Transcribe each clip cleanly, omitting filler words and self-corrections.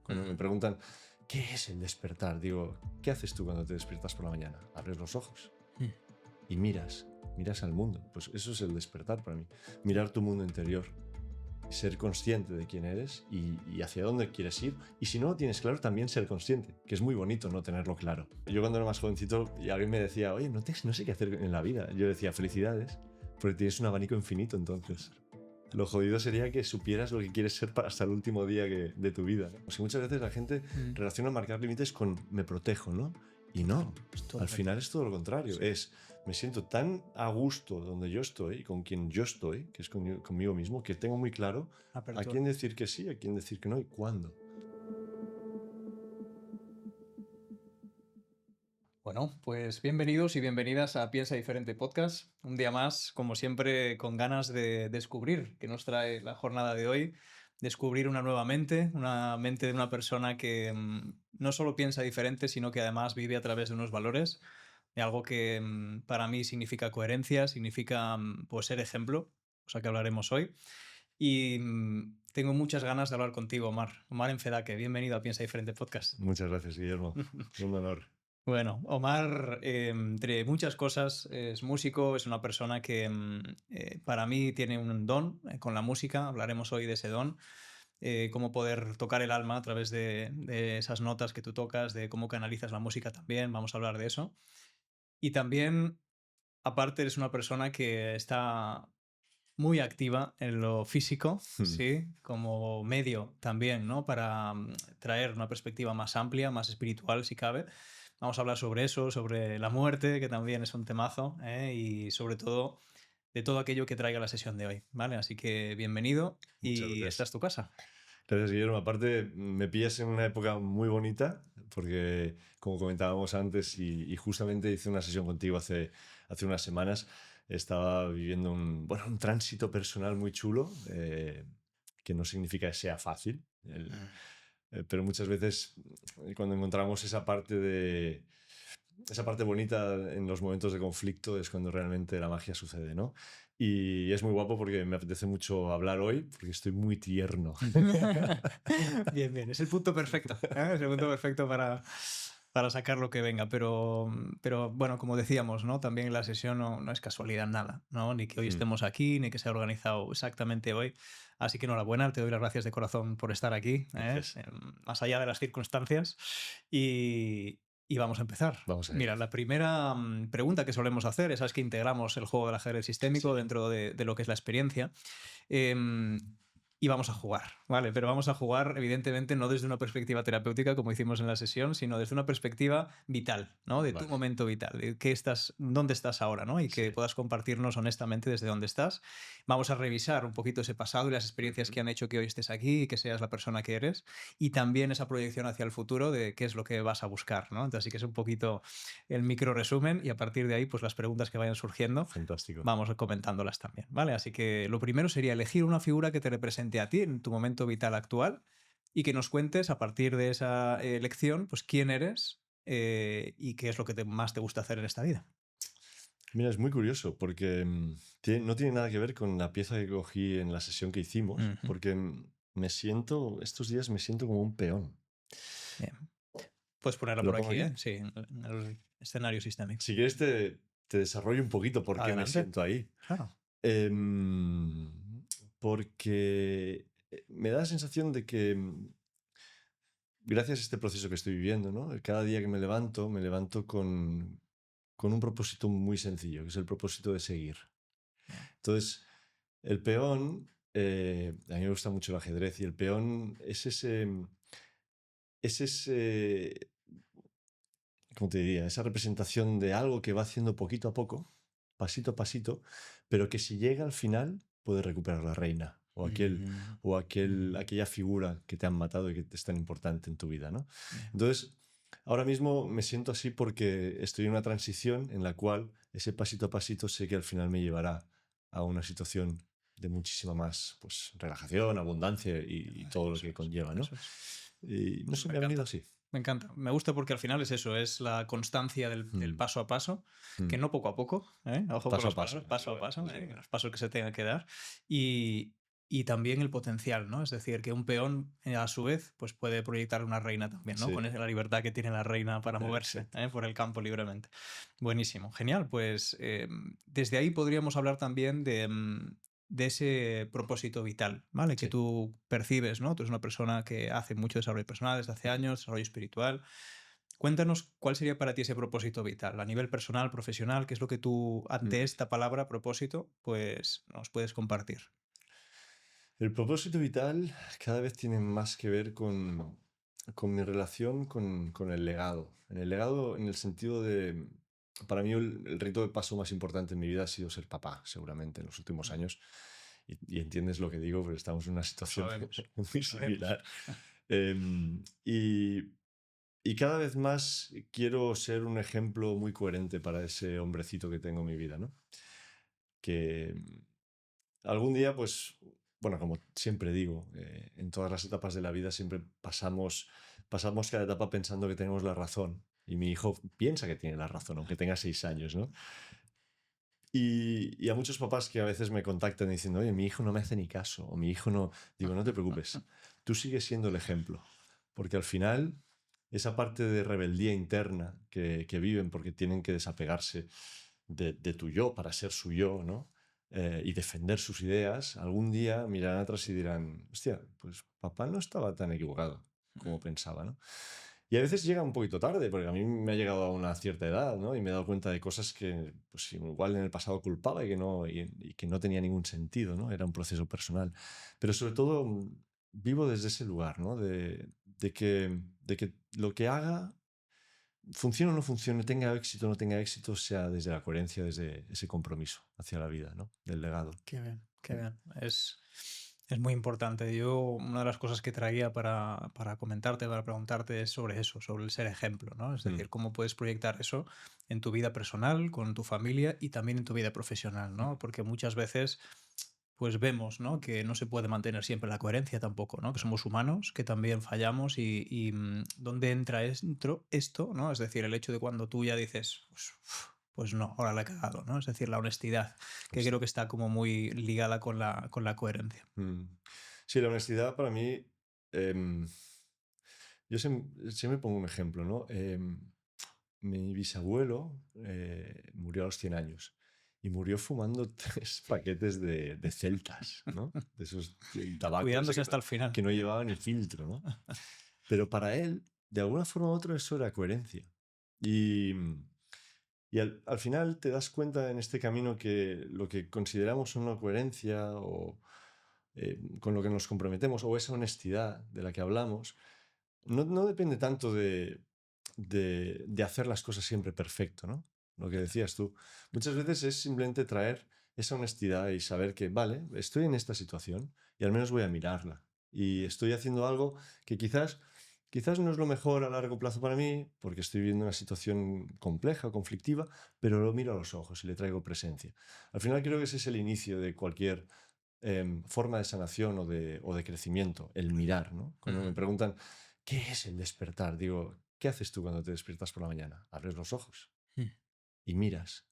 Cuando me preguntan, ¿qué es el despertar? Digo, ¿qué haces tú cuando te despiertas por la mañana? Abres los ojos y miras al mundo. Pues eso es el despertar para mí. Mirar tu mundo interior, ser consciente de quién eres y hacia dónde quieres ir. Y si no lo tienes claro, también ser consciente, que es muy bonito no tenerlo claro. Yo cuando era más jovencito y alguien me decía, oye, no sé qué hacer en la vida. Yo decía, felicidades, porque tienes un abanico infinito entonces. Lo jodido sería que supieras lo que quieres ser hasta el último día de tu vida. Porque muchas veces la gente relaciona marcar límites con me protejo, ¿no? Y no, al final es todo lo contrario. Sí. Me siento tan a gusto donde yo estoy, con quien yo estoy, que es conmigo mismo, que tengo muy claro a quién decir que sí, a quién decir que no y cuándo. Bueno, pues bienvenidos y bienvenidas a Piensa Diferente Podcast. Un día más, como siempre, con ganas de descubrir qué nos trae la jornada de hoy. Descubrir una nueva mente, una mente de una persona que no solo piensa diferente, sino que además vive a través de unos valores, de algo que para mí significa coherencia, significa pues, ser ejemplo, cosa que hablaremos hoy. Y tengo muchas ganas de hablar contigo, Omar. Omar Enfedaque, bienvenido a Piensa Diferente Podcast. Muchas gracias, Guillermo. Un honor. Bueno, Omar, entre muchas cosas, es músico, es una persona que para mí tiene un don con la música. Hablaremos hoy de ese don, cómo poder tocar el alma a través de esas notas que tú tocas, de cómo canalizas la música también. Vamos a hablar de eso. Y también, aparte, eres una persona que está muy activa en lo físico, ¿sí? Como medio también, ¿no? Para traer una perspectiva más amplia, más espiritual, si cabe. Vamos a hablar sobre eso, sobre la muerte, que también es un temazo, y sobre todo de todo aquello que traiga la sesión de hoy, ¿vale? Así que bienvenido y esta es tu casa. Gracias, Guillermo. Aparte, me pillas en una época muy bonita, porque como comentábamos antes, y justamente hice una sesión contigo hace unas semanas, estaba viviendo un tránsito personal muy chulo, que no significa que sea fácil, pero muchas veces cuando encontramos esa parte bonita en los momentos de conflicto es cuando realmente la magia sucede, ¿no? Y es muy guapo porque me apetece mucho hablar hoy porque estoy muy tierno. Bien, bien. Es el punto perfecto. Es el punto perfecto para sacar lo que venga. Pero bueno, como decíamos, ¿no? También la sesión no es casualidad nada, ¿no? Ni que hoy estemos aquí, ni que se ha organizado exactamente hoy. Así que enhorabuena, te doy las gracias de corazón por estar aquí, más allá de las circunstancias. Y vamos a empezar. Mira, la primera pregunta que solemos hacer es que integramos el juego del ajedrez sistémico dentro de lo que es la experiencia. Y vamos a jugar, ¿vale? Pero vamos a jugar, evidentemente, no desde una perspectiva terapéutica, como hicimos en la sesión, sino desde una perspectiva vital, ¿no? De tu momento vital, de dónde estás ahora, ¿no? Y que puedas compartirnos honestamente desde dónde estás. Vamos a revisar un poquito ese pasado y las experiencias que han hecho que hoy estés aquí y que seas la persona que eres. Y también esa proyección hacia el futuro de qué es lo que vas a buscar, ¿no? Entonces, sí que es un poquito el micro resumen y a partir de ahí, pues las preguntas que vayan surgiendo, fantástico, vamos comentándolas también, ¿vale? Así que lo primero sería elegir una figura que te represente a ti en tu momento vital actual y que nos cuentes a partir de esa elección, pues quién eres y qué es lo que más te gusta hacer en esta vida. Mira, es muy curioso porque no tiene nada que ver con la pieza que cogí en la sesión que hicimos, porque estos días me siento como un peón. Bien. Puedes ponerla por aquí, sí, en el escenario sistémico. Si quieres te desarrollo un poquito por qué me siento ahí. Claro. Porque me da la sensación de que gracias a este proceso que estoy viviendo, ¿no? Cada día que me levanto con un propósito muy sencillo, que es el propósito de seguir. Entonces, el peón, a mí me gusta mucho el ajedrez, y el peón es ese ¿cómo te diría? Esa representación de algo que va haciendo poquito a poco, pasito a pasito, pero que si llega al final puede recuperar la reina o aquella figura que te han matado y que es tan importante en tu vida, ¿no? Entonces, ahora mismo me siento así porque estoy en una transición en la cual ese pasito a pasito sé que al final me llevará a una situación de muchísima más, pues, relajación, abundancia y todo lo que conlleva, ¿no? Y no sé, me ha venido así. Me encanta. Me gusta porque al final es eso, es la constancia del paso a paso, que no poco a poco, ojo, paso a paso, los pasos que se tengan que dar. Y y también el potencial, ¿no? Es decir, que un peón, a su vez, pues puede proyectar una reina también, ¿no? Sí, Con la libertad que tiene la reina para moverse, exacto. por el campo libremente. Buenísimo, genial. Pues desde ahí podríamos hablar también de ese propósito vital, ¿vale? Que Sí. tú percibes, ¿no? Tú eres una persona que hace mucho desarrollo personal desde hace años, desarrollo espiritual. Cuéntanos cuál sería para ti ese propósito vital, a nivel personal, profesional, qué es lo que tú, Mm. ante esta palabra propósito, pues nos puedes compartir. El propósito vital cada vez tiene más que ver con mi relación con el legado. En el legado, en el sentido de, para mí el rito de paso más importante en mi vida ha sido ser papá, seguramente, en los últimos Ujú. años. Y entiendes lo que digo, pero estamos en una Lo situación sabemos, muy lo sabemos. similar. Em, y, y cada vez más quiero ser un ejemplo muy coherente para ese hombrecito que tengo en mi vida, ¿no? Que algún día, pues, bueno, como siempre digo, en todas las etapas de la vida siempre pasamos cada etapa pensando que tenemos la razón. Y mi hijo piensa que tiene la razón, aunque tenga 6 años, ¿no? Y a muchos papás que a veces me contactan diciendo, oye, mi hijo no me hace ni caso, o mi hijo no, digo, no te preocupes, tú sigues siendo el ejemplo, porque al final esa parte de rebeldía interna que viven porque tienen que desapegarse de tu yo para ser su yo, ¿no? Y defender sus ideas, algún día mirarán atrás y dirán, hostia, pues papá no estaba tan equivocado como pensaba, ¿no? Y a veces llega un poquito tarde, porque a mí me ha llegado a una cierta edad, ¿no? Y me he dado cuenta de cosas que, pues, igual en el pasado culpaba y que no tenía ningún sentido, ¿no? Era un proceso personal. Pero sobre todo vivo desde ese lugar, ¿no? De que lo que haga, funcione o no funcione, tenga éxito o no tenga éxito, sea desde la coherencia, desde ese compromiso hacia la vida, ¿no? Del legado. Qué bien, qué bien. Es muy importante. Yo, una de las cosas que traía para comentarte, para preguntarte es sobre eso, sobre el ser ejemplo, ¿no? Es Mm. decir, cómo puedes proyectar eso en tu vida personal, con tu familia y también en tu vida profesional, ¿no? Porque muchas veces pues vemos, ¿no? Que no se puede mantener siempre la coherencia tampoco, ¿no? Que No. somos humanos, que también fallamos y ¿dónde entra esto, ¿no? Es decir, el hecho de cuando tú ya dices, pues no, ahora la he cagado, ¿no? Es decir, la honestidad, que Pues, creo que está como muy ligada con la coherencia. mm. Sí, la honestidad para mí, em, yo siempre pongo un ejemplo, ¿no? Mi bisabuelo murió a los 100 años y murió fumando 3 paquetes de celtas, ¿no? De esos del tabaco ese Cuidándose hasta el final. que no llevaba ni filtro, ¿no? Pero para él, de alguna forma u otra, eso era coherencia. Y, y al final te das cuenta en este camino que lo que consideramos una coherencia o con lo que nos comprometemos o esa honestidad de la que hablamos, no depende tanto de hacer las cosas siempre perfecto, ¿no? Lo que decías tú. Muchas veces es simplemente traer esa honestidad y saber que, vale, estoy en esta situación y al menos voy a mirarla. Y estoy haciendo algo que quizás no es lo mejor a largo plazo para mí, porque estoy viviendo una situación compleja, conflictiva, pero lo miro a los ojos y le traigo presencia. Al final creo que ese es el inicio de cualquier forma de sanación o de crecimiento, el mirar, ¿no? Cuando me Ujú. preguntan, ¿qué es el despertar? Digo, ¿qué haces tú cuando te despiertas por la mañana? Abres los ojos Mm. y miras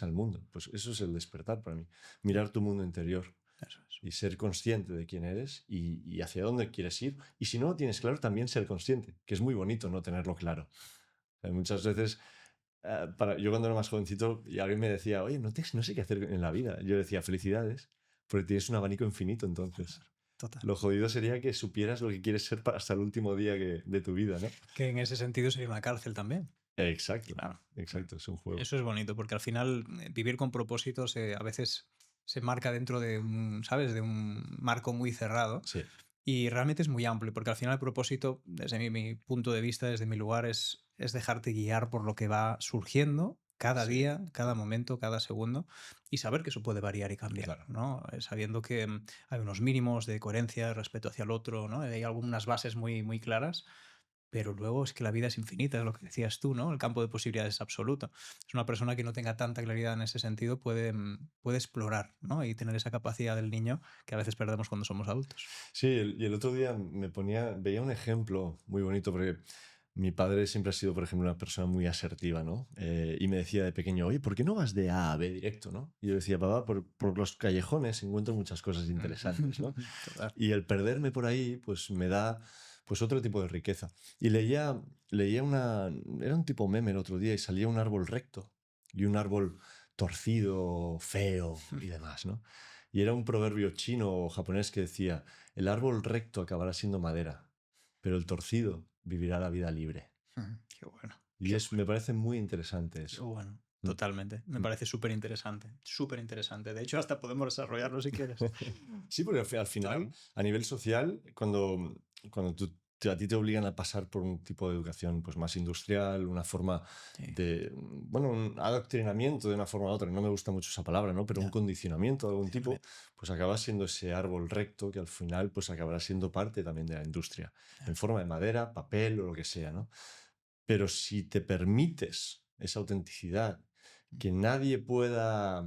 al mundo. Pues eso es el despertar para mí. Mirar tu mundo interior Eso es. y ser consciente de quién eres y hacia dónde quieres ir. Y si no lo tienes claro, también ser consciente, que es muy bonito no tenerlo claro. Muchas veces, yo cuando era más jovencito y alguien me decía, oye, no sé qué hacer en la vida. Yo decía, felicidades, porque tienes un abanico infinito entonces. Total. Lo jodido sería que supieras lo que quieres ser hasta el último día de tu vida, ¿no? Que en ese sentido sería una cárcel también. Exacto, Claro. exacto, es un juego. Eso es bonito, porque al final vivir con propósitos a veces se marca dentro de un, ¿sabes? De un marco muy cerrado Sí, y realmente es muy amplio, porque al final el propósito, desde mi punto de vista, desde mi lugar, es dejarte guiar por lo que va surgiendo cada sí, día, cada momento, cada segundo y saber que eso puede variar y cambiar, claro. ¿no? Sabiendo que hay unos mínimos de coherencia, respeto hacia el otro, ¿no? Hay algunas bases muy, muy claras, pero luego es que la vida es infinita, es lo que decías tú, ¿no? El campo de posibilidades es absoluto. Es una persona que no tenga tanta claridad en ese sentido puede explorar, ¿no? Y tener esa capacidad del niño que a veces perdemos cuando somos adultos. Sí, y el otro día veía un ejemplo muy bonito, porque Mi padre siempre ha sido, por ejemplo, una persona muy asertiva, ¿no? Y me decía de pequeño, oye, ¿por qué no vas de A a B directo, ¿no? Y yo decía, papá, por los callejones encuentro muchas cosas interesantes, ¿no? Total. Y el perderme por ahí, pues me da pues otro tipo de riqueza. Y leía era un tipo meme el otro día y salía un árbol recto y un árbol torcido, feo y demás, ¿no? Y era un proverbio chino o japonés que decía, el árbol recto acabará siendo madera, pero el torcido vivirá la vida libre. Qué bueno, Y qué me bueno, parece muy interesante qué eso. bueno. Mm, Totalmente. Me mm. parece súper interesante. Súper interesante. De hecho, hasta podemos desarrollarlo si quieres. Sí, porque al final, Claro. a nivel social, cuando a ti te obligan a pasar por un tipo de educación pues, más industrial, una forma Sí. de, bueno, un adoctrinamiento de una forma u otra, no me gusta mucho esa palabra, ¿no? Pero un Ya. condicionamiento de algún Sí, tipo, pues acaba siendo ese árbol recto que al final pues acabará siendo parte también de la industria, en ya. forma de madera, papel o lo que sea, ¿no? Pero si te permites esa autenticidad, que nadie pueda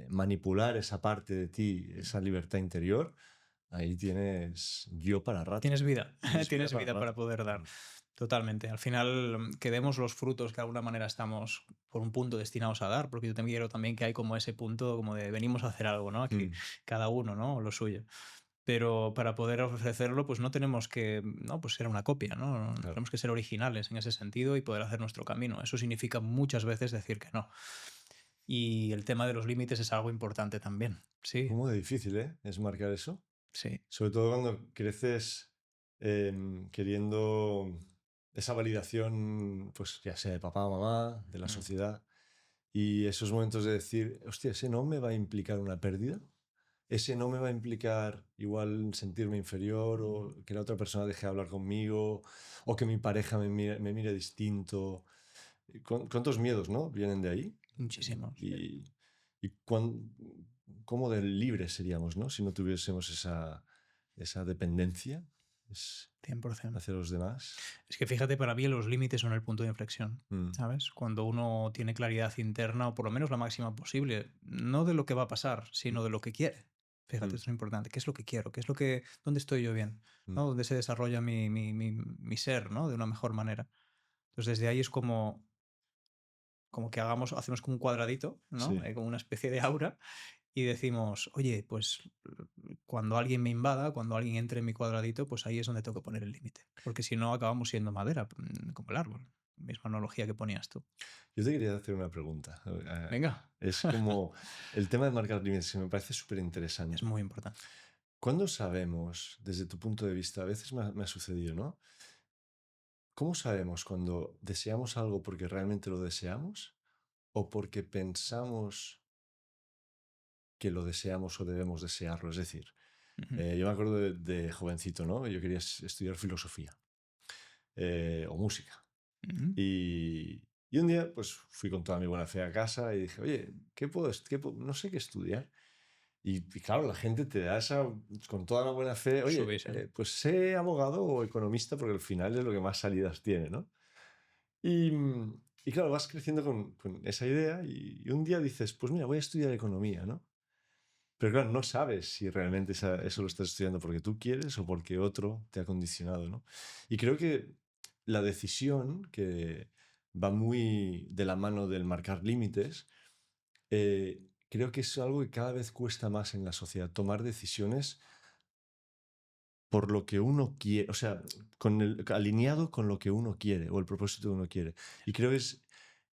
manipular esa parte de ti, esa libertad interior, ahí tienes yo para rato. Tienes vida. Tienes vida Tienes para vida para rato. poder dar. Totalmente. Al final, que demos los frutos que de alguna manera estamos por un punto destinados a dar, porque yo también quiero también que hay como ese punto como de venimos a hacer algo, ¿no? Aquí Mm, cada uno, ¿no? Lo suyo. Pero para poder ofrecerlo, pues no tenemos que, ¿no? Pues ser una copia, ¿no? claro. Tenemos que ser originales en ese sentido y poder hacer nuestro camino. Eso significa muchas veces decir que no. Y el tema de los límites es algo importante también. Sí, ¿Cómo de difícil, es marcar eso? sí. Sobre todo cuando creces queriendo esa validación, pues ya sea de papá o mamá, de la Mm, sociedad, y esos momentos de decir, hostia, ese no me va a implicar una pérdida. Ese no me va a implicar igual sentirme inferior o que la otra persona deje de hablar conmigo o que mi pareja me mire distinto. Y ¿Cuántos miedos, no? Vienen de ahí. muchísimos. Y cómo de libres seríamos, ¿no? Si no tuviésemos esa dependencia hacia los demás. Es que fíjate, para mí los límites son el punto de inflexión, Mm, ¿sabes? Cuando uno tiene claridad interna, o por lo menos la máxima posible, no de lo que va a pasar, mm, sino de lo que quiere. Fíjate, mm, es lo importante. ¿Qué es lo que quiero? ¿Qué es lo que, dónde estoy yo bien? mm. ¿No? ¿Dónde se desarrolla mi ser, ¿no? De una mejor manera. Entonces, desde ahí es como que hacemos como un cuadradito, ¿no? Sí. Como una especie de aura y decimos, oye, pues cuando alguien me invada, cuando alguien entre en mi cuadradito, pues ahí es donde tengo que poner el límite. Porque si no, acabamos siendo madera, como el árbol. Misma analogía que ponías tú. Yo te quería hacer una pregunta. Venga, Es como el tema de marcar límites, que me parece súper es interesante. muy importante. ¿Cuándo sabemos, desde tu punto de vista, a veces me ha sucedido, ¿no? ¿Cómo sabemos cuando deseamos algo porque realmente lo deseamos o porque pensamos que lo deseamos o debemos desearlo? Es decir, Ujú, yo me acuerdo de jovencito, ¿no? Yo quería estudiar filosofía o música. ujú. Y un día, pues fui con toda mi buena fe a casa y dije, oye, no sé qué estudiar. Y claro, la gente te da esa, con toda la buena fe, Su oye, visión. pues sé abogado o economista porque al final es lo que más salidas tiene, ¿no? Y claro, vas creciendo con esa idea y un día dices, pues mira, voy a estudiar economía, ¿no? Pero claro, no sabes si realmente eso lo estás estudiando porque tú quieres o porque otro te ha condicionado, ¿no? Y creo que la decisión, que va muy de la mano del marcar límites, creo que es algo que cada vez cuesta más en la sociedad, tomar decisiones por lo que uno quiere, o sea, alineado con lo que uno quiere o el propósito que uno quiere. Y creo que es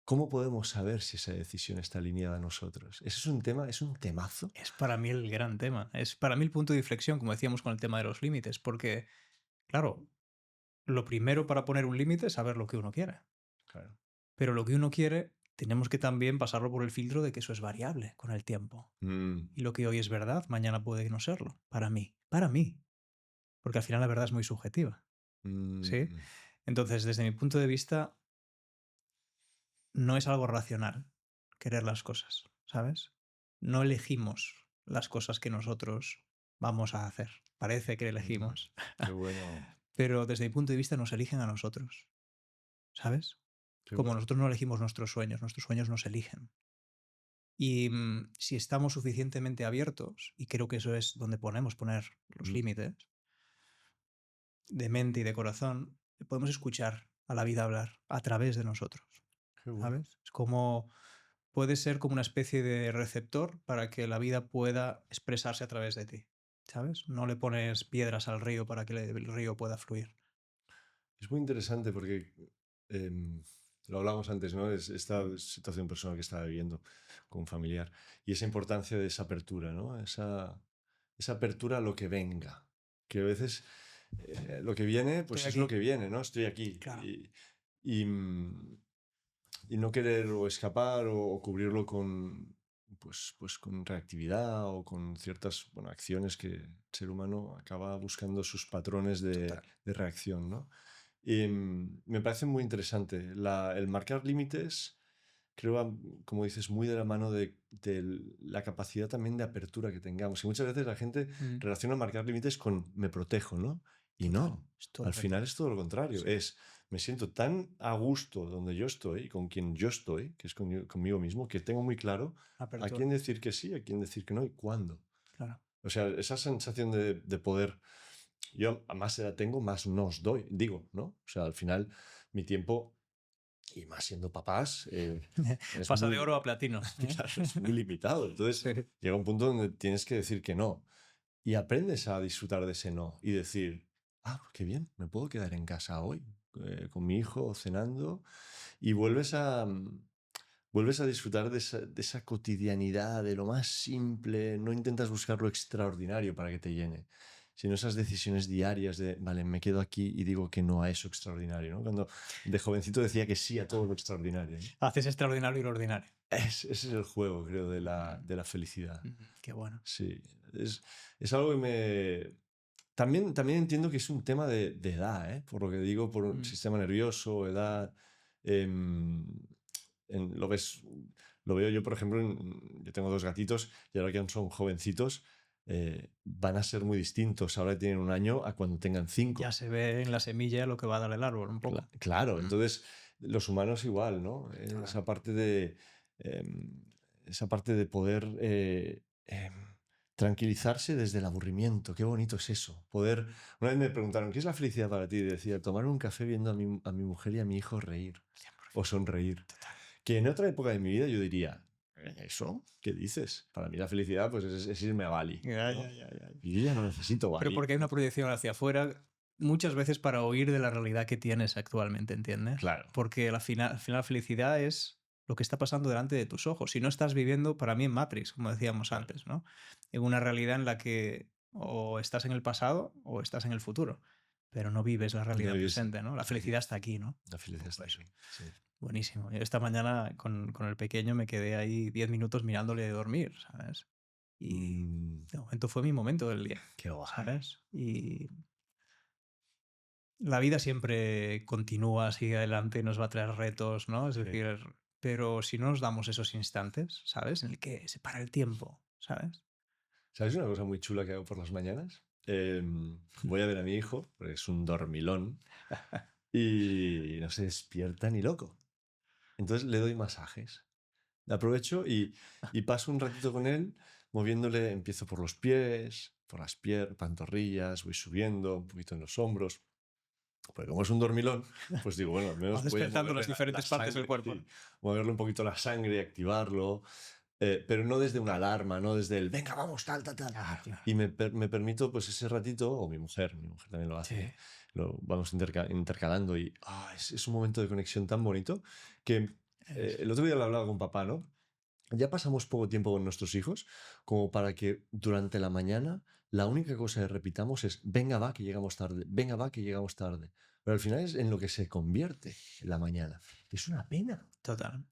cómo podemos saber si esa decisión está alineada a nosotros. Eso es un tema, es un temazo. Es para mí el gran tema. Es para mí el punto de inflexión, como decíamos con el tema de los límites. Porque, claro, lo primero para poner un límite es saber lo que uno quiere. Claro. Pero lo que uno quiere, tenemos que también pasarlo por el filtro de que eso es variable con el tiempo. Mm, Y lo que hoy es verdad, mañana puede no serlo. Para mí. Para mí. Porque al final la verdad es muy subjetiva. ¿Sí? mm, Entonces, desde mi punto de vista, no es algo racional querer las cosas, ¿sabes? No elegimos las cosas que nosotros vamos a hacer. Parece que mm. elegimos. Qué bueno, Pero desde mi punto de vista nos eligen a nosotros, ¿sabes? qué Como bueno. nosotros no elegimos nuestros sueños nos eligen. Y si estamos suficientemente abiertos, y creo que eso es donde poner los Mm, límites, de mente y de corazón, podemos escuchar a la vida hablar a través de nosotros, Qué bueno. ¿sabes? Es como, puede ser como una especie de receptor para que la vida pueda expresarse a través de ti, ¿sabes? No le pones piedras al río para que el río pueda fluir. Es muy interesante porque em, lo hablamos antes, ¿no? Es esta situación personal que estaba viviendo con un familiar y esa importancia de esa apertura, ¿no? Esa apertura a lo que venga. Que a veces lo que viene, Estoy pues es lo aquí, que viene, ¿no? Estoy aquí. claro. Y no querer o escapar o cubrirlo pues con reactividad o con ciertas bueno, acciones que el ser humano acaba buscando sus patrones Total. de reacción, ¿no? Y me parece muy interesante. El marcar límites, creo, como dices, muy de la mano de la capacidad también de apertura que tengamos. Y muchas veces la gente Mm, relaciona marcar límites con me protejo, ¿no? Y total. no, Es todo al lo final contrario. es todo lo contrario. Sí. Es, me siento tan a gusto donde yo estoy, y con quien yo estoy, que es conmigo mismo, que tengo muy claro a Apertura, quién decir que sí, a quién decir que no y cuándo. claro. O sea, esa sensación de poder, yo a más edad tengo, más nos doy, digo, ¿no? O sea, al final mi tiempo, y más siendo papás, es Pasa de muy, oro a platino. ¿Eh? claro, es muy limitado. Entonces Sí. llega un punto donde tienes que decir que no. Y aprendes a disfrutar de ese no y decir, ah, qué bien, me puedo quedar en casa hoy con mi hijo cenando y vuelves a disfrutar de esa cotidianidad, de lo más simple, no intentas buscar lo extraordinario para que te llene, sino esas decisiones diarias de, vale, me quedo aquí y digo que no a eso extraordinario, ¿no? Cuando de jovencito decía que sí a todo lo extraordinario, ¿no? Haces extraordinario y lo ordinario. Ese es el juego, creo, de la felicidad. Qué bueno. Sí, es algo que también entiendo que es un tema de edad, ¿eh? Por lo que digo, por un Mm, sistema nervioso, edad. em, en- lo ves, lo veo yo, por ejemplo, yo tengo dos gatitos y ahora que aún son jovencitos, van a ser muy distintos ahora que tienen un año a cuando tengan Ya 5. se ve en la semilla lo que va a dar el árbol, un poco. Claro, Mm, entonces los humanos igual, ¿no? total. Em, esa parte de poder tranquilizarse desde el aburrimiento. Qué bonito es eso. Poder. Una vez me preguntaron, ¿qué es la felicidad para ti? Y decía, tomar un café viendo a mi mujer y a mi hijo reír o 100%. sonreír. Total. Que en otra época de mi vida yo diría, ¿eso? ¿Qué dices? Para mí la felicidad pues es irme a Bali, Ya, ya, ¿no? ya, ya. Y yo ya no necesito Pero Bali. porque hay una proyección hacia afuera muchas veces para huir de la realidad que tienes actualmente, ¿entiendes? Claro. Porque al final la felicidad es lo que está pasando delante de tus ojos. Si no estás viviendo, para mí en Matrix, como decíamos Claro. antes, ¿no? En una realidad en la que o estás en el pasado o estás en el futuro, pero no vives la No realidad vives presente, ¿no? La felicidad está aquí, ¿no? la Un felicidad poco está eso. aquí. Sí. Buenísimo. Yo esta mañana con el pequeño me quedé ahí 10 minutos mirándole dormir, ¿sabes? Y Mm, de momento fue mi momento del día, qué guay. ¿sabes? Y la vida siempre continúa, sigue adelante y nos va a traer retos, ¿no? Es Sí. decir, pero si no nos damos esos instantes, ¿sabes? En el que se para el tiempo, ¿sabes? ¿Sabes una cosa muy chula que hago por las mañanas? Voy a ver a mi hijo, porque es un dormilón, y no se despierta ni loco. Entonces le doy masajes. Aprovecho y paso un ratito con él, moviéndole, empiezo por los pies, por las pantorrillas, voy subiendo un poquito en los hombros. Porque como es un dormilón, pues digo, bueno, al menos Vas voy a despertando moverle las la diferentes partes del sangre, cuerpo, sí, ¿no? moverle un poquito la sangre y activarlo, pero no desde una alarma, no desde el, venga, vamos, tal, tal, tal. Claro, claro. Y me permito, pues ese ratito, o mi mujer también lo Sí, hace, lo vamos intercalando y es un momento de conexión tan bonito que es, el otro día lo hablaba con papá, ¿no? Ya pasamos poco tiempo con nuestros hijos como para que durante la mañana la única cosa que repitamos es, venga, va, que llegamos tarde, venga, va, que llegamos tarde. Pero al final es en lo que se convierte la mañana. Es una pena. total.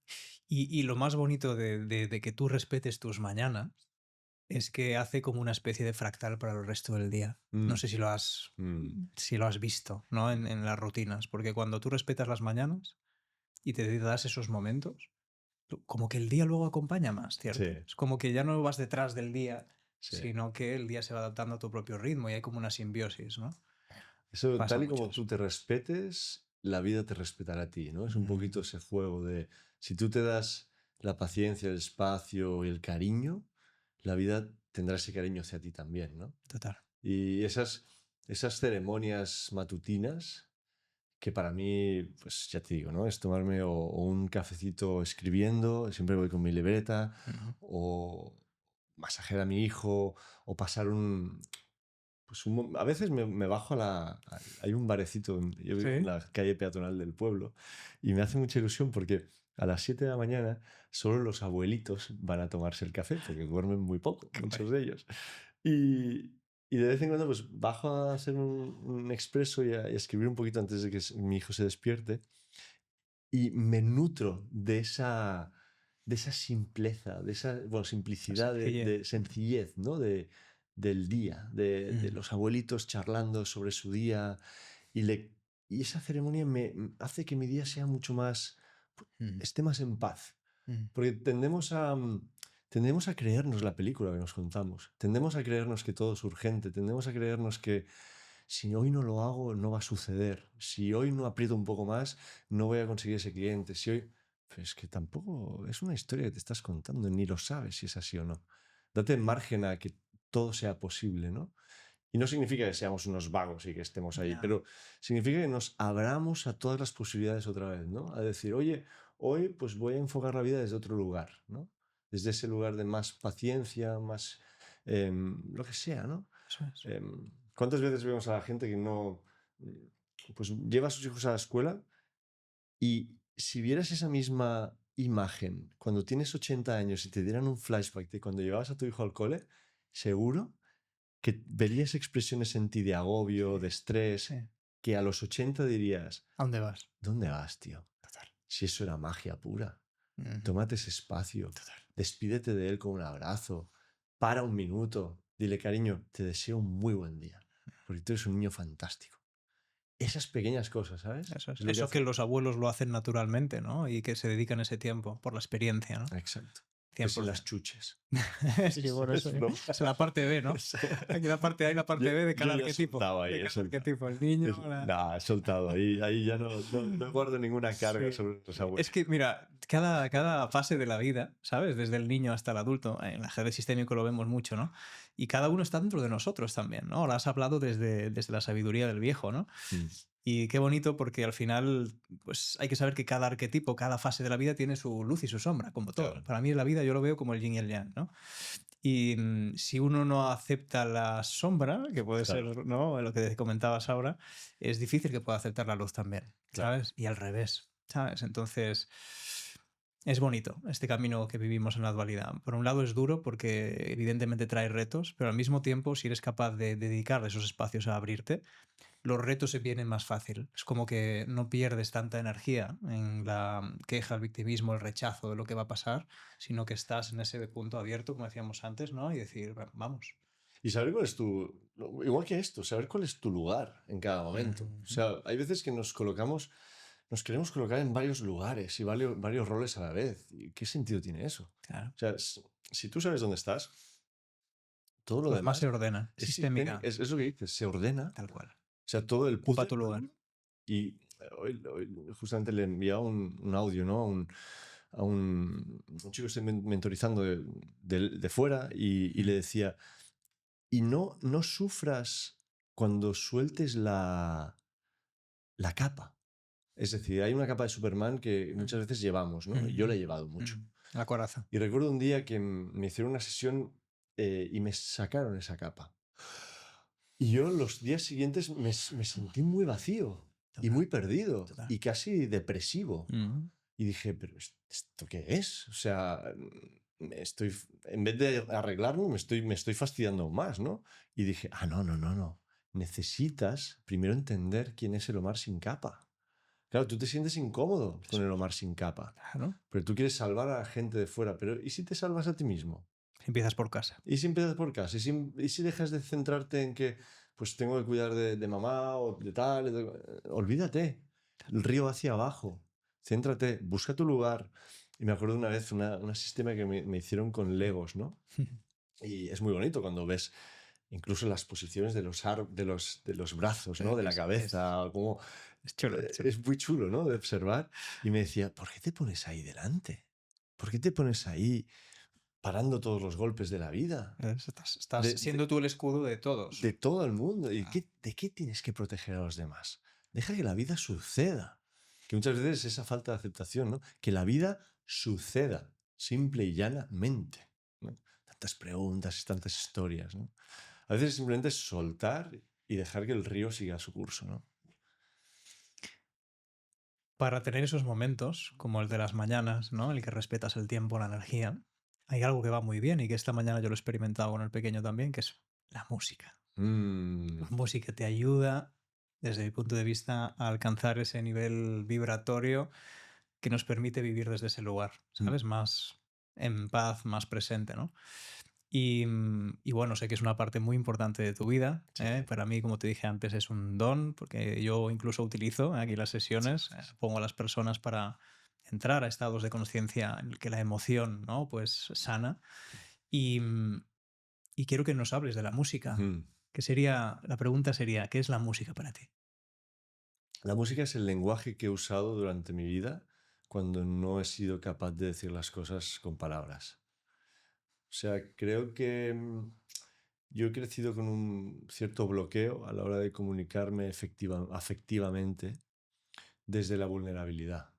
Y lo más bonito de que tú respetes tus mañanas es que hace como una especie de fractal para el resto del día. No Mm, sé mm, si lo has visto, ¿no? En las rutinas, porque cuando tú respetas las mañanas y te das esos momentos, como que el día luego acompaña más, sí, ¿cierto? Es como que ya no vas detrás del día, sí. sino que el día se va adaptando a tu propio ritmo y hay como una simbiosis, ¿no? Eso, Pasa tal y mucho como eso. tú te respetes, la vida te respetará a ti, ¿no? Es un Mm, poquito ese juego de, si tú te das la paciencia, el espacio y el cariño, la vida tendrá ese cariño hacia ti también, ¿no? total. Y esas ceremonias matutinas que para mí, pues ya te digo, ¿no? Es tomarme o un cafecito escribiendo, siempre voy con mi libreta, Ujú. o masajear a mi hijo, o pasar a veces me bajo hay un barecito, yo vivo en Sí. la calle peatonal del pueblo, y me hace mucha ilusión porque a las 7 de la mañana solo los abuelitos van a tomarse el café, porque duermen muy poco, Qué guay. muchos de ellos. Y, y de vez en cuando pues bajo a hacer un expreso y a escribir un poquito antes de que mi hijo se despierte, y me nutro de esa simpleza, de esa, bueno, La simplicidad, sencillez. de sencillez, ¿no? Del día, de Mm, los abuelitos charlando sobre su día. Y esa ceremonia hace que mi día sea mucho más, mm, esté más en paz. mm. Porque tendemos a creernos la película que nos contamos. Tendemos a creernos que todo es urgente. Tendemos a creernos que si hoy no lo hago, no va a suceder. Si hoy no aprieto un poco más, no voy a conseguir ese cliente. Si hoy... Pues es que tampoco es una historia que te estás contando, ni lo sabes si es así o no. Date margen a que todo sea posible, ¿no? Y no significa que seamos unos vagos y que estemos ahí, Ya. pero significa que nos abramos a todas las posibilidades otra vez, ¿no? A decir, oye, hoy pues voy a enfocar la vida desde otro lugar, ¿no? Desde ese lugar de más paciencia, más lo que sea, ¿no? Eso es. ¿Cuántas veces vemos a la gente que no, pues lleva a sus hijos a la escuela y si vieras esa misma imagen cuando tienes 80 años y te dieran un flashback de cuando llevabas a tu hijo al cole, seguro que verías expresiones en ti de agobio, de Sí, estrés, sí. que a los 80 dirías, ¿A dónde vas? ¿dónde vas, tío? Total. Si eso era magia pura. Ujú. Tómate ese espacio, Total. despídete de él con un abrazo, para un minuto, dile, cariño, te deseo un muy buen día, porque tú eres un niño fantástico. Esas pequeñas cosas, ¿sabes? Eso es. Es lo que Eso que hace. los abuelos lo hacen naturalmente, ¿no? Y que se dedican ese tiempo por la experiencia, ¿no? Exacto. Que sin las 100%. chuches. Sí, bueno, eso Es broma. es la parte B, ¿no? Aquí la parte A y la parte Yo, B de yo cada ya he arquetipo. soltado ahí, De he cada soltado. arquetipo. El niño, Nah, he soltado. Ahí ya no guardo ninguna carga Sí, sobre los sí. abuelos. Es que, mira, cada fase de la vida, ¿sabes? Desde el niño hasta el adulto, en el ajedrez sistémico lo vemos mucho, ¿no? Y cada uno está dentro de nosotros también, ¿no? Ahora has hablado desde la sabiduría del viejo, ¿no? Mm, Y qué bonito porque al final, pues hay que saber que cada arquetipo, cada fase de la vida tiene su luz y su sombra, como todo. claro. Para mí la vida yo lo veo como el yin y el yang, ¿no? Y si uno no acepta la sombra, que puede ser, Claro, ¿no? Lo que comentabas ahora, es difícil que pueda aceptar la luz también, claro. ¿sabes? Y al revés, ¿sabes? Entonces, es bonito este camino que vivimos en la dualidad. Por un lado es duro porque evidentemente trae retos, pero al mismo tiempo, si eres capaz de dedicar esos espacios a abrirte, los retos se vienen más fácil. Es como que no pierdes tanta energía en la queja, el victimismo, el rechazo de lo que va a pasar, sino que estás en ese punto abierto, como decíamos antes, ¿no? Y decir, Vamos". Y saber cuál es igual que esto, saber cuál es tu lugar en cada momento. O Ujú. sea, hay veces que nos queremos colocar en varios lugares y varios roles a la vez. ¿Y qué sentido tiene eso? Claro. O sea, si tú sabes dónde estás, todo lo Los más se demás ordenan, es sistémico, sistémica, es lo que dices, se ordena. tal cual. O sea, todo el Ocupa puzzle. tu lugar. Y hoy justamente le enviaba un audio, ¿no? A un chico que estoy mentorizando de fuera y le Mm, decía, y no sufras cuando sueltes la capa. Es decir, hay una capa de Superman que muchas mm, veces llevamos, ¿no? Y yo la he mm, llevado mucho. La coraza. Y recuerdo un día que me hicieron una sesión y me sacaron esa capa. Y yo los días siguientes me sentí muy vacío y Total, muy perdido total. y casi depresivo. Mm, Y dije, pero ¿esto qué es? O sea, en vez de arreglarme, me estoy fastidiando aún más, ¿no? Y dije, no, no, no, no. Necesitas primero entender quién es el Omar sin capa. Claro, tú te sientes incómodo con Eso el es. Omar sin capa, Claro. pero tú quieres salvar a la gente de fuera, pero ¿y si te salvas a ti mismo? Empiezas por casa. ¿Y si empiezas por casa? ¿Y si dejas de centrarte en que pues tengo que cuidar de mamá o de tal? Olvídate. El río va hacia abajo. Céntrate, busca tu lugar. Y me acuerdo una vez una sistema que me hicieron con Legos, ¿no? Y es muy bonito cuando ves incluso las posiciones de los brazos, ¿no? De la cabeza, como Es chulo, es chulo. es muy chulo, ¿no? De observar. Y me decía, ¿por qué te pones ahí delante? ¿Por qué te pones ahí parando todos los golpes de la vida? Estás De, siendo de- tú el escudo de todos. de todo el mundo. ¿Y Ah, de qué tienes que proteger a los demás? Deja que la vida suceda. Que muchas veces esa falta de aceptación, ¿no? Que la vida suceda, simple y llanamente, ¿no? Tantas preguntas y tantas historias, ¿no? A veces simplemente es soltar y dejar que el río siga su curso, ¿no? Para tener esos momentos, como el de las mañanas, ¿no? El que respetas el tiempo, la energía, hay algo que va muy bien y que esta mañana yo lo he experimentado con el pequeño también, que es la música. La Mm, música te ayuda, desde mi punto de vista, a alcanzar ese nivel vibratorio que nos permite vivir desde ese lugar, mm, ¿sabes? Más en paz, más presente, ¿no? Y bueno, sé que es una parte muy importante de tu vida. sí, Para mí, como te dije antes, es un don, porque yo incluso utilizo aquí las sí, sesiones, sí, sí. pongo a las personas para entrar a estados de conciencia en el que la emoción, ¿no? Pues sana. Y, y quiero que nos hables de la música. Ujú. La pregunta sería, ¿qué es la música para ti? La música es el lenguaje que he usado durante mi vida cuando no he sido capaz de decir las cosas con palabras. O sea, creo que yo he crecido con un cierto bloqueo a la hora de comunicarme afectivamente desde la vulnerabilidad,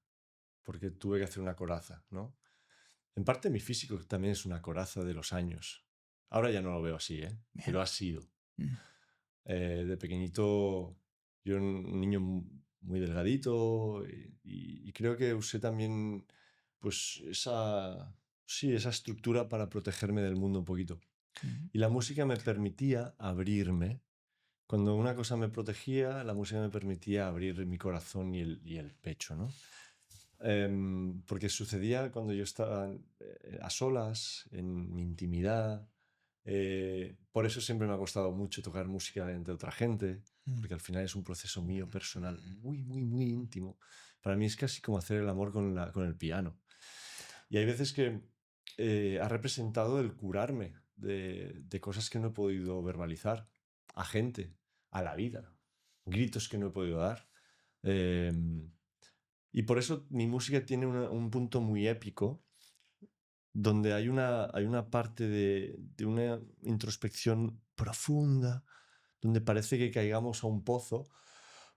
porque tuve que hacer una coraza, ¿no? En parte mi físico también es una coraza de los años. Ahora ya no lo veo así, ¿eh? Bien. Pero ha sido. Mm. De pequeñito, yo era un niño muy delgadito y creo que usé también, pues, sí, esa estructura para protegerme del mundo un poquito. Mm. Y la música me permitía abrirme. Cuando una cosa me protegía, la música me permitía abrir mi corazón y el pecho, ¿no? Porque sucedía cuando yo estaba a solas, en mi intimidad. Por eso siempre me ha costado mucho tocar música entre otra gente, Mm. porque al final es un proceso mío personal, muy, muy, muy íntimo. Para mí es casi como hacer el amor con el piano. Y hay veces que ha representado el curarme de cosas que no he podido verbalizar a gente, a la vida, gritos que no he podido dar. Em, y por eso mi música tiene un punto muy épico, donde hay una parte de una introspección profunda, donde parece que caigamos a un pozo,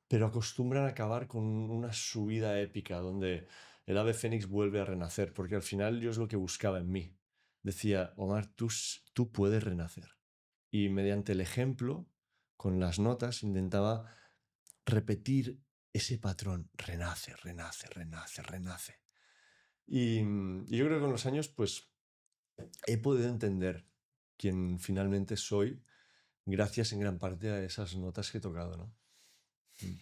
pero acostumbran a acabar con una subida épica, donde el ave fénix vuelve a renacer, porque al final yo es lo que buscaba en mí. Decía, Omar, tú puedes renacer. Y mediante el ejemplo, con las notas, intentaba repetir ese patrón, renace, renace, renace, renace. Y yo creo que con los años, pues, he podido entender quién finalmente soy gracias en gran parte a esas notas que he tocado, ¿no? Mm.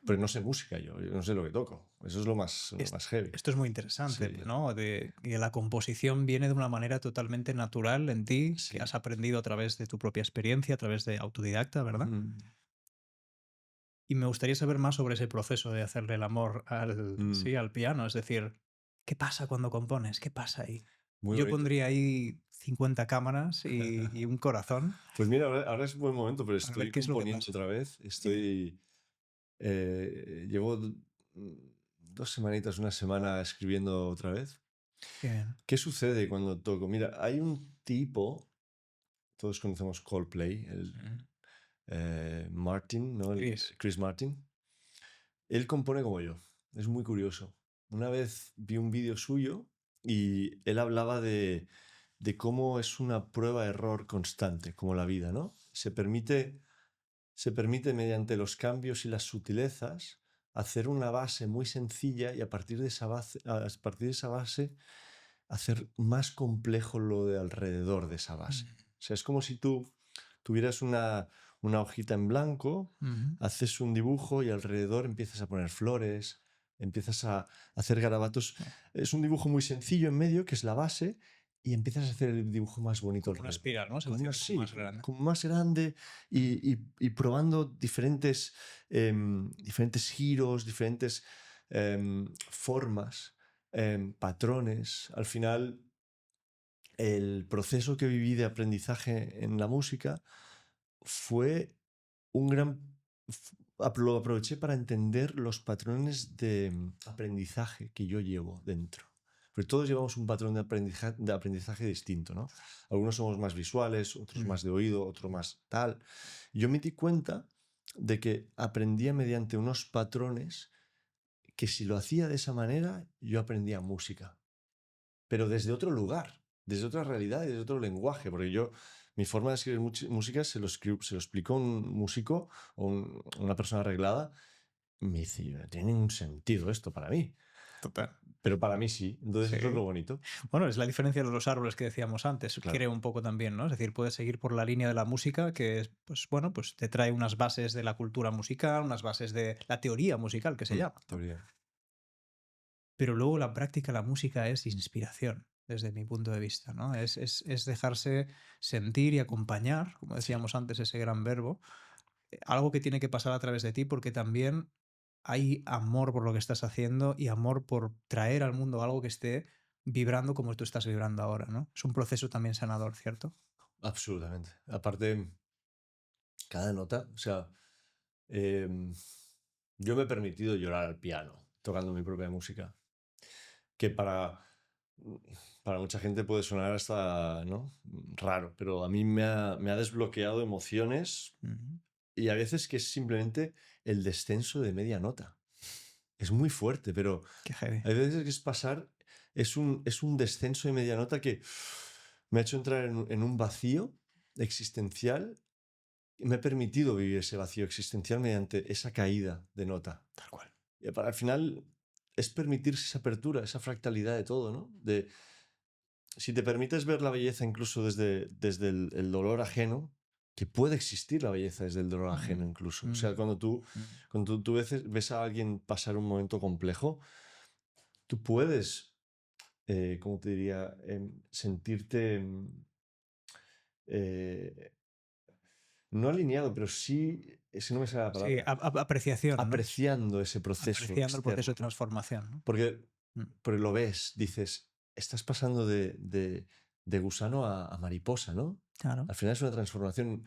Pero no sé música yo no sé lo que toco. Eso es lo Es- más heavy. Esto es muy interesante, Sí, ¿no? De que la composición viene de una manera totalmente natural en ti, que sí. has aprendido a través de tu propia experiencia, a través de autodidacta, ¿verdad? Mm, Y me gustaría saber más sobre ese proceso de hacerle el amor mm. sí, al piano. Es decir, ¿qué pasa cuando compones? ¿Qué pasa ahí? Muy Yo bonito. pondría ahí 50 cámaras y un corazón Pues mira, ahora es un buen momento, pero para ver estoy qué es lo que componiendo pasa. otra vez. Bien, Llevo 2 semanitas, una semana escribiendo otra vez. qué bien. ¿Qué sucede cuando toco? Mira, hay un tipo, todos conocemos Coldplay, Mm. Martin, ¿no? Chris. Chris Martin. Él compone como yo. Es muy curioso. Una vez vi un vídeo suyo y él hablaba de cómo es una prueba-error constante, como la vida, ¿no? Se permite mediante los cambios y las sutilezas hacer una base muy sencilla y a partir de esa base hacer más complejo lo de alrededor de esa base. Mm. O sea, es como si tú tuvieras una hojita en blanco, Ujú. haces un dibujo y alrededor empiezas a poner flores, empiezas a hacer garabatos. Es un dibujo muy sencillo en medio, que es la base, y empiezas a hacer el dibujo más bonito Como una alrededor. espiral, ¿no? Se va Como haciendo como sí, más grande. como más grande y probando diferentes giros, diferentes formas, patrones. Al final, el proceso que viví de aprendizaje en la música fue un gran... Lo aproveché para entender los patrones de aprendizaje que yo llevo dentro. Porque todos llevamos un patrón de aprendizaje distinto, ¿no? Algunos somos más visuales, otros Mm. más de oído, otros más tal. Yo me di cuenta de que aprendía mediante unos patrones que si lo hacía de esa manera, yo aprendía música. Pero desde otro lugar, desde otra realidad y desde otro lenguaje. Porque yo, mi forma de escribir música se lo explicó un músico o una persona arreglada. Me dice, no tiene ningún sentido esto para mí. Total. Pero para mí sí. Entonces Sí. eso es lo bonito. Bueno, es la diferencia de los árboles que decíamos antes, Claro. creo un poco también, ¿no? Es decir, puedes seguir por la línea de la música que, pues bueno, pues te trae unas bases de la cultura musical, unas bases de la teoría musical que se llama, ¿no? Teoría. Pero luego la práctica, la música es inspiración, desde mi punto de vista, ¿no? Es dejarse sentir y acompañar, como Sí. decíamos antes, ese gran verbo, algo que tiene que pasar a través de ti porque también hay amor por lo que estás haciendo y amor por traer al mundo algo que esté vibrando como tú estás vibrando ahora, ¿no? Es un proceso también sanador, ¿cierto? Absolutamente. Aparte, cada nota, o sea, em, yo me he permitido llorar al piano tocando mi propia música. Que para mucha gente puede sonar hasta, ¿no?, raro, pero a mí me ha desbloqueado emociones Ujú. y a veces que es simplemente el descenso de media nota. Es muy fuerte, pero Qué heavy. hay veces que es pasar, es un descenso de media nota que me ha hecho entrar en un vacío existencial y me ha permitido vivir ese vacío existencial mediante esa caída de nota. Tal cual. Y al final es permitirse esa apertura, esa fractalidad de todo, ¿no? De, si te permites ver la belleza incluso desde el dolor ajeno, que puede existir la belleza desde el dolor ajeno Mm, incluso. O sea, mm, mm. cuando tú ves a alguien pasar un momento complejo, tú puedes, ¿cómo te diría?, sentirte eh, no alineado, pero sí, si no me sale la Sí, palabra, apreciación, ¿no? apreciando ese proceso Apreciando el proceso de externo. transformación, ¿no? Porque, Mm. porque lo ves, dices, estás pasando de gusano a mariposa, ¿no? Claro. Al final es una transformación.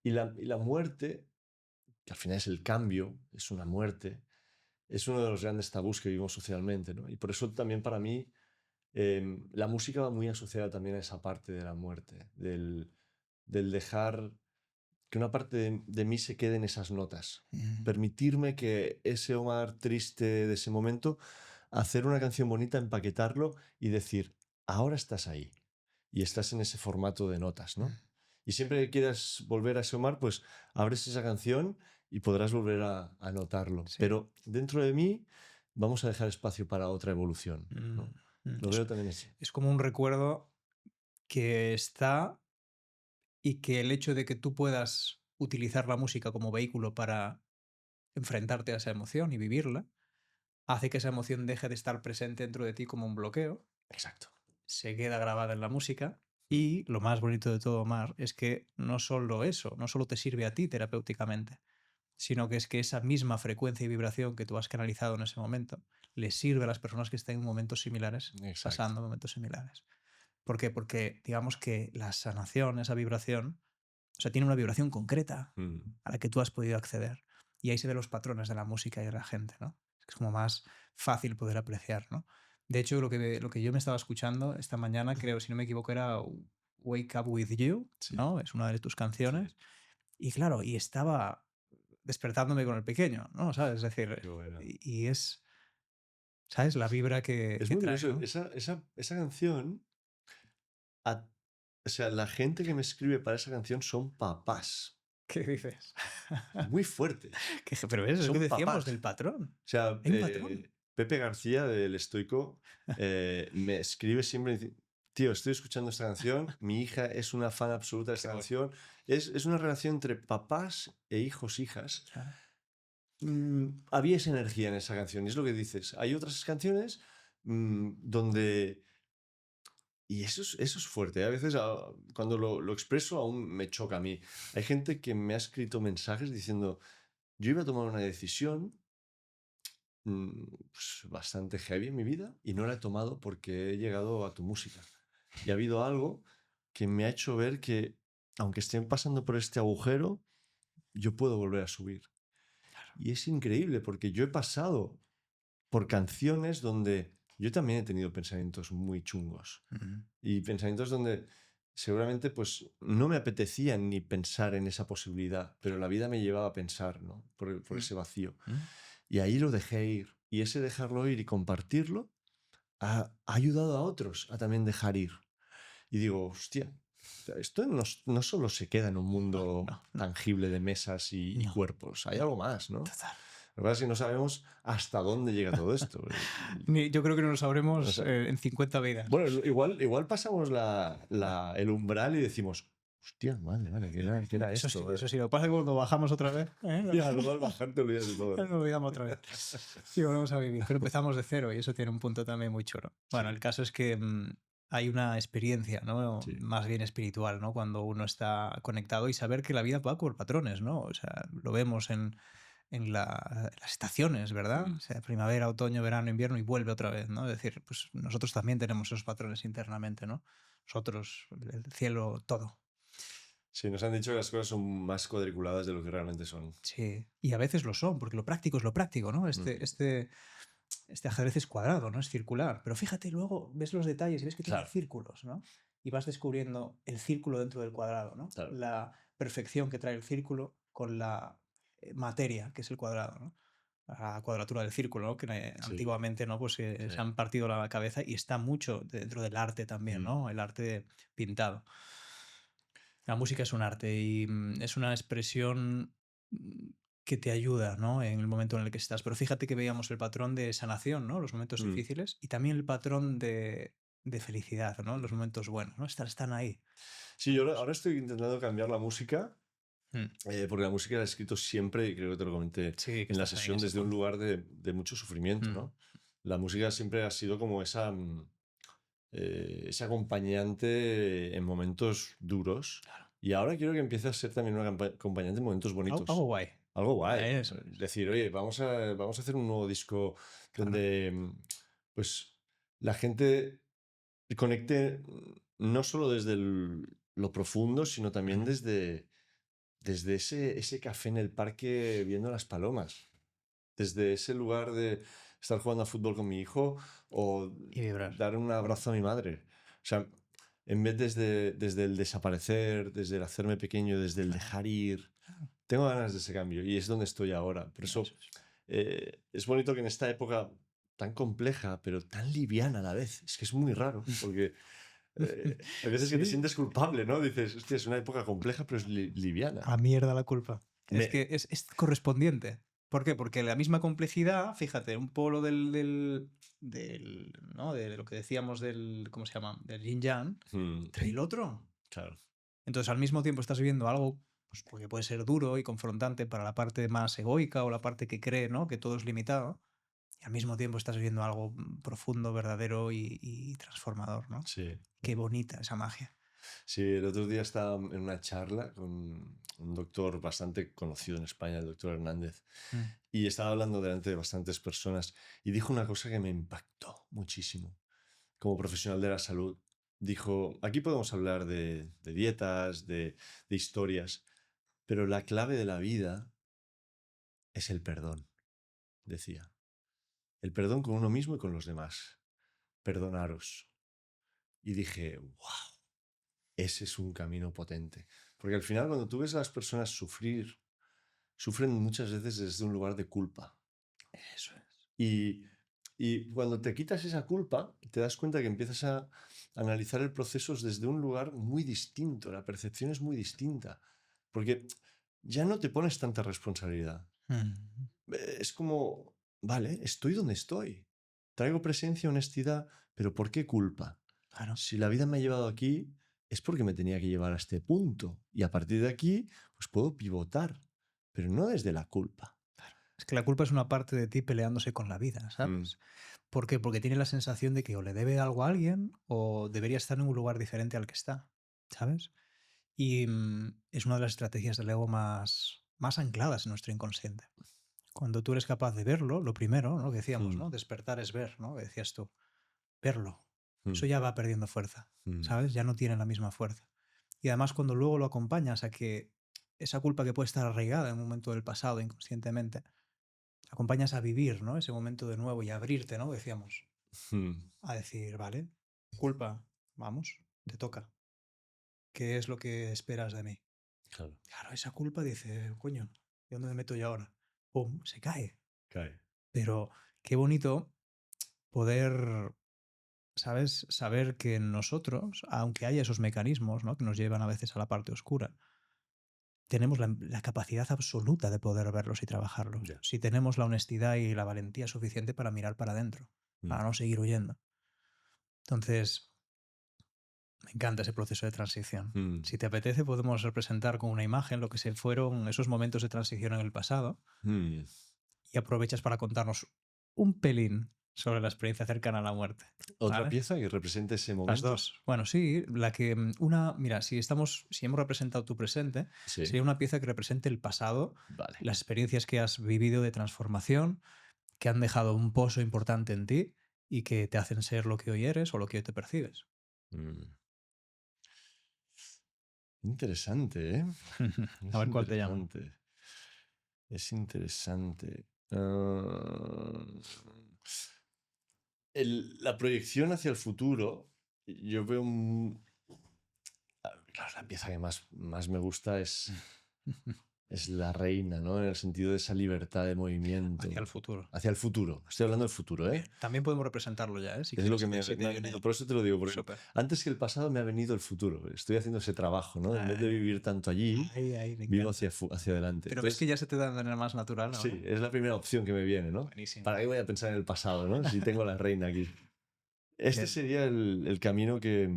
Y la muerte, que al final es el cambio, es una muerte, es uno de los grandes tabús que vivimos socialmente, ¿no? Y por eso también para mí la música va muy asociada también a esa parte de la muerte, del dejar que una parte de mí se quede en esas notas. Mm. Permitirme que ese Omar triste de ese momento, hacer una canción bonita, empaquetarlo y decir, ahora estás ahí. Y estás en ese formato de notas, ¿no? Y siempre que quieras volver a ese Omar, pues abres esa canción y podrás volver a notarlo. Sí. Pero dentro de mí vamos a dejar espacio para otra evolución, Mm, ¿no? Lo Es, veo también así. es como un recuerdo que está y que el hecho de que tú puedas utilizar la música como vehículo para enfrentarte a esa emoción y vivirla, hace que esa emoción deje de estar presente dentro de ti como un bloqueo, Exacto. se queda grabada en la música y lo más bonito de todo, Mar, es que no solo eso, no solo te sirve a ti terapéuticamente, sino que es que esa misma frecuencia y vibración que tú has canalizado en ese momento le sirve a las personas que estén en momentos similares, Exacto. pasando momentos similares. ¿Por qué? Porque digamos que la sanación, esa vibración, o sea, tiene una vibración concreta Mm. a la que tú has podido acceder. Y ahí se ven los patrones de la música y de la gente, ¿no? Es como más fácil poder apreciar, ¿no? De hecho, lo que yo me estaba escuchando esta mañana, creo, si no me equivoco, era Wake Up With You, Sí, ¿no? Es una de tus sí. canciones. Y claro, y estaba despertándome con el pequeño, ¿no? ¿Sabes? Es Qué decir, bueno. y es, ¿sabes? La vibra Es que muy trae, curioso. ¿no? Esa canción, a- o sea, la gente que me escribe para esa canción son papás. ¿Qué dices? Muy fuerte. Pero eso es lo que Son decíamos del papás. patrón. O sea, Hay un patrón. Pepe García del Estoico me escribe siempre, tío, estoy escuchando esta canción, mi hija es una fan absoluta de Qué esta bueno. canción. Es una relación entre papás e hijos, hijas. Claro. Había esa energía en esa canción, y es lo que dices. Hay otras canciones donde... Y eso es fuerte, ¿eh? A veces cuando lo expreso aún me choca a mí. Hay gente que me ha escrito mensajes diciendo, yo iba a tomar una decisión pues, bastante heavy en mi vida y no la he tomado porque he llegado a tu música. Y ha habido algo que me ha hecho ver que, aunque estén pasando por este agujero, yo puedo volver a subir. Y es increíble porque yo he pasado por canciones donde yo también he tenido pensamientos muy chungos Ujú. y pensamientos donde seguramente pues no me apetecía ni pensar en esa posibilidad, pero la vida me llevaba a pensar, ¿no? Por Mm, ese vacío. mm. Y ahí lo dejé ir. Y ese dejarlo ir y compartirlo ha ayudado a otros a también dejar ir. Y digo, hostia, esto no solo se queda en un No, mundo no, no, tangible de mesas y no, cuerpos, hay no. algo más, ¿no? Total. Lo que pasa es que no sabemos hasta dónde llega todo esto. Yo creo que no lo O sabremos sea, en 50 vidas. bueno, igual pasamos el umbral y decimos, hostia, vale, ¿qué era Eso sí, esto? eso sí. Lo que pasa es que cuando bajamos otra vez, Y luego al bajar te olvidas de todo. nos olvidamos otra vez. Y volvemos a vivir. Pero empezamos de cero y eso tiene un punto también muy chulo. Bueno, Sí, el caso es que hay una experiencia, ¿no? sí. Más bien espiritual, ¿no? Cuando uno está conectado y saber que la vida va por patrones, ¿no? O sea, lo vemos en las estaciones, ¿verdad? Mm. O sea, primavera, otoño, verano, invierno y vuelve otra vez, ¿no? Es decir, pues nosotros también tenemos esos patrones internamente, ¿no? Nosotros, el cielo, todo. Sí, nos han dicho que las cosas son más cuadriculadas de lo que realmente son. Sí, y a veces lo son, porque lo práctico es lo práctico, ¿no? Mm. Este ajedrez es cuadrado, no es circular. Pero fíjate, luego ves los detalles y ves que tiene Claro, círculos, ¿no? Y vas descubriendo el círculo dentro del cuadrado, ¿no? claro. La perfección que trae el círculo con la materia, que es el cuadrado, ¿no? La cuadratura del círculo, ¿no? Que Sí, antiguamente, ¿no? Pues sí. se han partido la cabeza y está mucho dentro del arte también, Mm. ¿no? El arte pintado. La música es un arte y es una expresión mm, que te ayuda, ¿no? En el momento en el que estás. Pero fíjate que veíamos el patrón de sanación, ¿no? Los momentos Mm. difíciles y también el patrón de felicidad, ¿no? Los momentos buenos, ¿no? Están ahí. Sí, yo ahora estoy intentando cambiar la música, Mm, porque la música la he escrito siempre, y creo que te lo comenté Sí, que en la estás ahí en sesión, ese desde un punto. lugar de mucho sufrimiento, Mm, ¿no? La música siempre ha sido como ese acompañante en momentos duros, Claro. y ahora quiero que empiece a ser también un acompañante en momentos Algo bonitos. guay. Algo guay. Eso es. Decir, oye, vamos a hacer un nuevo disco Claro. donde pues la gente conecte no solo desde lo profundo, sino también Ujú. desde ese café en el parque viendo las palomas, desde ese lugar de estar jugando a fútbol con mi hijo o Y vibrar. dar un abrazo a mi madre. O sea, en vez desde el desaparecer, desde el hacerme pequeño, desde el Claro. dejar ir. Claro. Tengo ganas de ese cambio y es donde estoy ahora. Por eso Eso es. es bonito que en esta época tan compleja, pero tan liviana a la vez, es que es muy raro, porque hay veces que te Sí. sientes culpable, ¿no? Dices, hostia, es una época compleja, pero es A liviana. la mierda la culpa. Es Me, que es correspondiente. ¿Por qué? Porque la misma complejidad, fíjate, un polo ¿no? De lo que decíamos del, ¿cómo se llama? Del yin yang, mm, trae el otro. claro, Entonces, al mismo tiempo estás viviendo algo, pues, porque puede ser duro y confrontante para la parte más egoica o la parte que cree, ¿no? Que todo es limitado. Y al mismo tiempo estás viviendo algo profundo, verdadero y transformador, ¿no? sí. Qué bonita esa magia. Sí, el otro día estaba en una charla con un doctor bastante conocido en España, el doctor Hernández, Mm, y estaba hablando delante de bastantes personas y dijo una cosa que me impactó muchísimo. Como profesional de la salud, dijo, aquí podemos hablar de dietas, de historias, pero la clave de la vida es el perdón, decía. El perdón con uno mismo y con los demás. Perdonaros. Y dije, wow, ese es un camino potente. Porque al final cuando tú ves a las personas sufrir, sufren muchas veces desde un lugar de culpa. Eso es. Y, y cuando te quitas esa culpa, te das cuenta que empiezas a analizar el proceso desde un lugar muy distinto. La percepción es muy distinta. Porque ya no te pones tanta responsabilidad. Mm, Es como, vale, estoy donde estoy. Traigo presencia, honestidad, pero ¿por qué culpa? claro. Si la vida me ha llevado aquí, es porque me tenía que llevar a este punto. Y a partir de aquí, pues puedo pivotar, pero no desde la culpa. Es que la culpa es una parte de ti peleándose con la vida, Mm, ¿sabes? ¿Por qué? Porque tiene la sensación de que o le debe algo a alguien o debería estar en un lugar diferente al que está, ¿sabes? Y es una de las estrategias del ego más ancladas en nuestro inconsciente. Cuando tú eres capaz de verlo, lo primero, ¿no? Que decíamos, mm, ¿no? Despertar es ver, ¿no? Que decías tú, verlo. mm, Eso ya va perdiendo fuerza, mm, ¿sabes? Ya no tiene la misma fuerza. Y además cuando luego lo acompañas a que esa culpa que puede estar arraigada en un momento del pasado inconscientemente, acompañas a vivir, ¿no? Ese momento de nuevo y a abrirte, ¿no? Decíamos, mm. a decir, vale, culpa, vamos, te toca. ¿qué es lo que esperas de mí? Claro, Claro, esa culpa dice, coño, ¿y dónde me meto yo ahora? ¡Pum! Se cae. cae. Pero qué bonito poder, ¿sabes? Saber que nosotros, aunque haya esos mecanismos, ¿no? Que nos llevan a veces a la parte oscura, tenemos la capacidad absoluta de poder verlos y trabajarlos. Ya. Si tenemos la honestidad y la valentía suficiente para mirar para adentro, Mm. para no seguir huyendo. Entonces, me encanta ese proceso de transición. Mm. Si te apetece, podemos representar con una imagen lo que se fueron esos momentos de transición en el pasado Mm. y aprovechas para contarnos un pelín sobre la experiencia cercana a la muerte. Otra ¿Vale? pieza que represente ese Las momento. dos. Bueno, sí, mira, si hemos representado tu presente, Sí. sería una pieza que represente el pasado, Vale. las experiencias que has vivido de transformación, que han dejado un pozo importante en ti y que te hacen ser lo que hoy eres o lo que hoy te percibes. Mm. Interesante, ¿eh? A Es ver cuál te llama. interesante. Es interesante. Ah, la proyección hacia el futuro, yo veo claro, la pieza que más me gusta es la reina, ¿no? En el sentido de esa libertad de movimiento. Hacia el futuro. Hacia el futuro. Estoy hablando del futuro, ¿eh? Bien, también podemos representarlo ya, ¿eh? Si Es lo quieres, que si te me ha viene. venido. Por eso te lo digo, porque Súper. antes que el pasado me ha venido el futuro. Estoy haciendo ese trabajo, ¿no? En vez de vivir tanto allí, Ahí, me vivo encanta. hacia adelante. Pero ves que ya se te da de manera más natural, ¿no? Sí, es la primera opción que me viene, ¿no? Buenísimo. ¿Para qué voy a pensar en el pasado, ¿no? Si tengo a la reina aquí. Este Bien. sería el camino que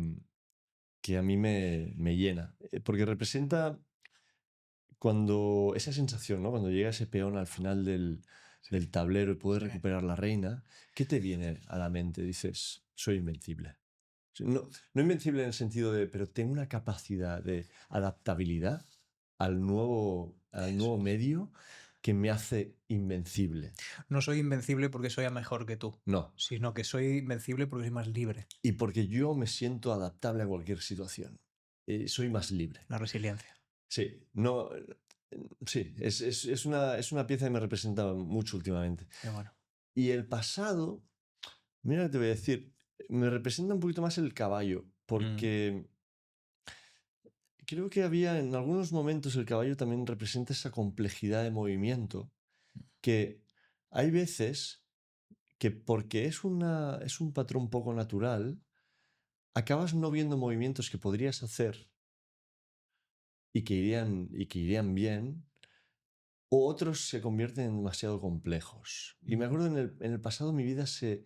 a mí me llena, porque representa cuando esa sensación, ¿no? Cuando llega ese peón al final del tablero y puedes Sí. recuperar la reina, ¿qué te viene a la mente? Dices, soy invencible. No, no invencible en el sentido de, pero tengo una capacidad de adaptabilidad al nuevo medio que me hace invencible. No soy invencible porque soy mejor que tú, No. sino que soy invencible porque soy más libre. Y porque yo me siento adaptable a cualquier situación. Soy más libre. La resiliencia. Sí, no, sí, es una pieza que me representa mucho últimamente. Qué bueno. Y el pasado, mira lo que te voy a decir, me representa un poquito más el caballo, porque creo que había en algunos momentos el caballo también representa esa complejidad de movimiento, que hay veces que porque es un patrón poco natural, acabas no viendo movimientos que podrías hacer y que irían bien, o otros se convierten en demasiado complejos. Y me acuerdo en el pasado mi vida se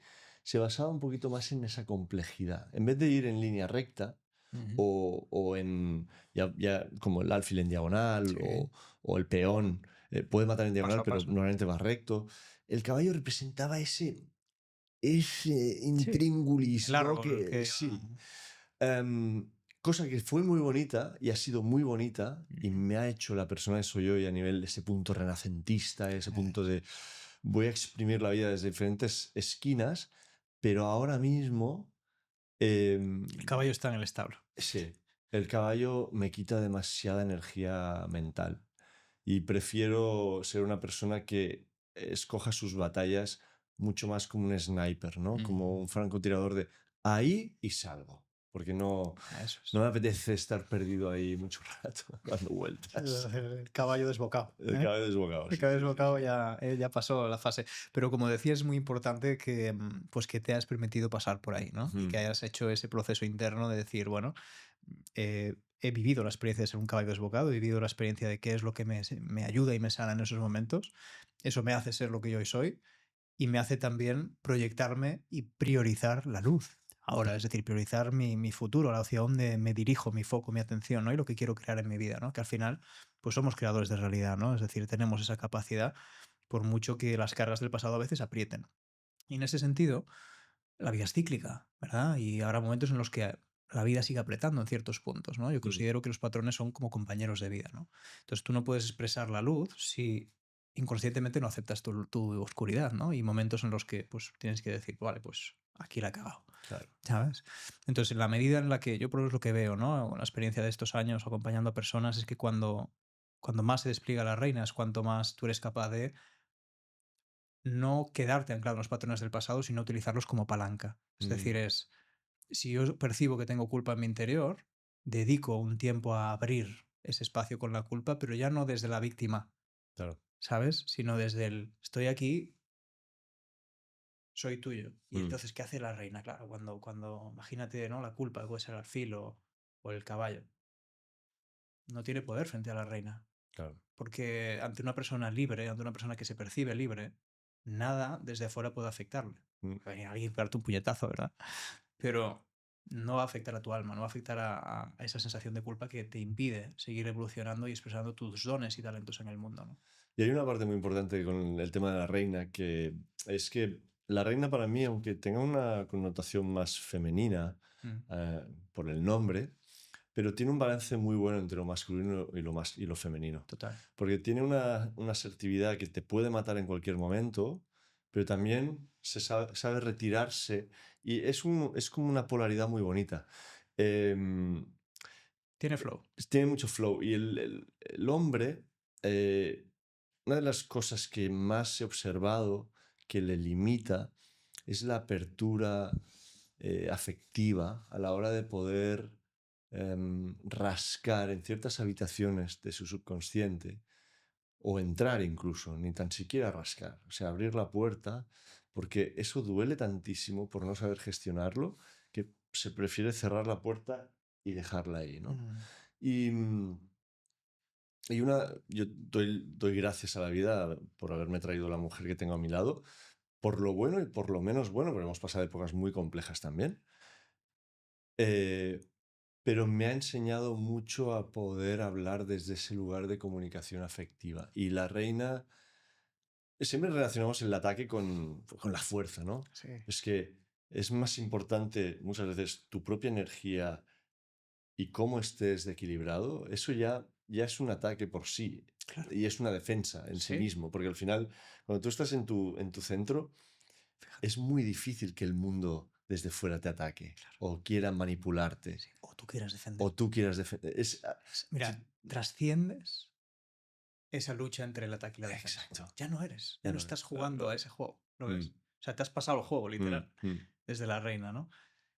basaba un poquito más en esa complejidad. En vez de ir en línea recta o en ya como el alfil en diagonal Sí. o el peón puede matar en diagonal, Paso a pero paso. normalmente va recto. El caballo representaba ese intríngulis, El ¿no? árbol que Sí. Cosa que fue muy bonita y ha sido muy bonita y me ha hecho la persona que soy hoy a nivel de ese punto renacentista, ese punto de voy a exprimir la vida desde diferentes esquinas, pero ahora mismo el caballo está en el establo. sí, el caballo me quita demasiada energía mental y prefiero ser una persona que escoja sus batallas mucho más como un sniper, ¿no? Como un francotirador de ahí y salgo. Porque no Eso es. me apetece estar perdido ahí mucho rato dando vueltas. El caballo desbocado. El caballo desbocado. El Sí, caballo sí, sí, desbocado sí. ya pasó la fase. Pero como decía, es muy importante que, pues que te hayas permitido pasar por ahí, ¿no? Y que Ujú. hayas hecho ese proceso interno de decir, bueno, he vivido la experiencia de ser un caballo desbocado, he vivido la experiencia de qué es lo que me ayuda y me sana en esos momentos. Eso me hace ser lo que yo hoy soy y me hace también proyectarme y priorizar la luz. Ahora, es decir, priorizar mi futuro, hacia dónde me dirijo, mi foco, mi atención, ¿no? Y lo que quiero crear en mi vida, ¿no? Que al final, pues somos creadores de realidad, ¿no? Es decir, tenemos esa capacidad, por mucho que las cargas del pasado a veces aprieten. Y en ese sentido, la vida es cíclica, ¿verdad? Y habrá momentos en los que la vida sigue apretando en ciertos puntos, ¿no? Yo Mm. considero que los patrones son como compañeros de vida, ¿no? Entonces tú no puedes expresar la luz si inconscientemente no aceptas tu oscuridad, ¿no? Y momentos en los que pues tienes que decir, vale, pues aquí la he cagado, Claro. ¿sabes? Entonces, en la medida en la que yo por lo que veo, ¿no? La experiencia de estos años acompañando a personas es que cuando más se despliega la reina es cuanto más tú eres capaz de no quedarte anclado en los patrones del pasado, sino utilizarlos como palanca. Es Mm. decir, si yo percibo que tengo culpa en mi interior, dedico un tiempo a abrir ese espacio con la culpa, pero ya no desde la víctima, Claro. ¿sabes? Sino desde el estoy aquí, soy tuyo. Y Mm, entonces, ¿qué hace la reina? Claro, cuando imagínate, ¿no? La culpa, puede ser el alfil o el caballo. No tiene poder frente a la reina. claro. Porque ante una persona libre, ante una persona que se percibe libre, nada desde afuera puede afectarle. Mm. Puede venir alguien y pegarte un puñetazo, ¿verdad? Pero no va a afectar a tu alma, no va a afectar a esa sensación de culpa que te impide seguir evolucionando y expresando tus dones y talentos en el mundo, ¿no? Y hay una parte muy importante con el tema de la reina, que es que la reina para mí, aunque tenga una connotación más femenina Mm, eh, por el nombre, pero tiene un balance muy bueno entre lo masculino y lo femenino. total. Porque tiene una asertividad que te puede matar en cualquier momento, pero también sabe retirarse y es como una polaridad muy bonita. Em, Tiene flow. Tiene mucho flow y el hombre, eh, una de las cosas que más he observado que le limita es la apertura afectiva a la hora de poder rascar en ciertas habitaciones de su subconsciente o entrar incluso, ni tan siquiera rascar, o sea, abrir la puerta, porque eso duele tantísimo por no saber gestionarlo que se prefiere cerrar la puerta y dejarla ahí, ¿no? Mm, Y, yo doy gracias a la vida por haberme traído la mujer que tengo a mi lado, por lo bueno y por lo menos bueno, porque hemos pasado épocas muy complejas también. Eh, pero me ha enseñado mucho a poder hablar desde ese lugar de comunicación afectiva. Y la reina, siempre relacionamos el ataque con la fuerza, ¿no? sí, Es que es más importante muchas veces tu propia energía y cómo estés de equilibrado, eso ya es un ataque por sí claro. y es una defensa en sí Sí, mismo, porque al final, cuando tú estás en tu centro, fíjate. es muy difícil que el mundo desde fuera te ataque Claro. o quiera manipularte Sí. O tú quieras defender. o tú quieras defender. Mira, trasciendes esa lucha entre el ataque y la defensa. Exacto. Ya no eres, ya Ya no no estás es. jugando a ese juego, ¿lo Mm, ves? O sea, te has pasado el juego, mm, literal, mm, desde la reina, ¿no?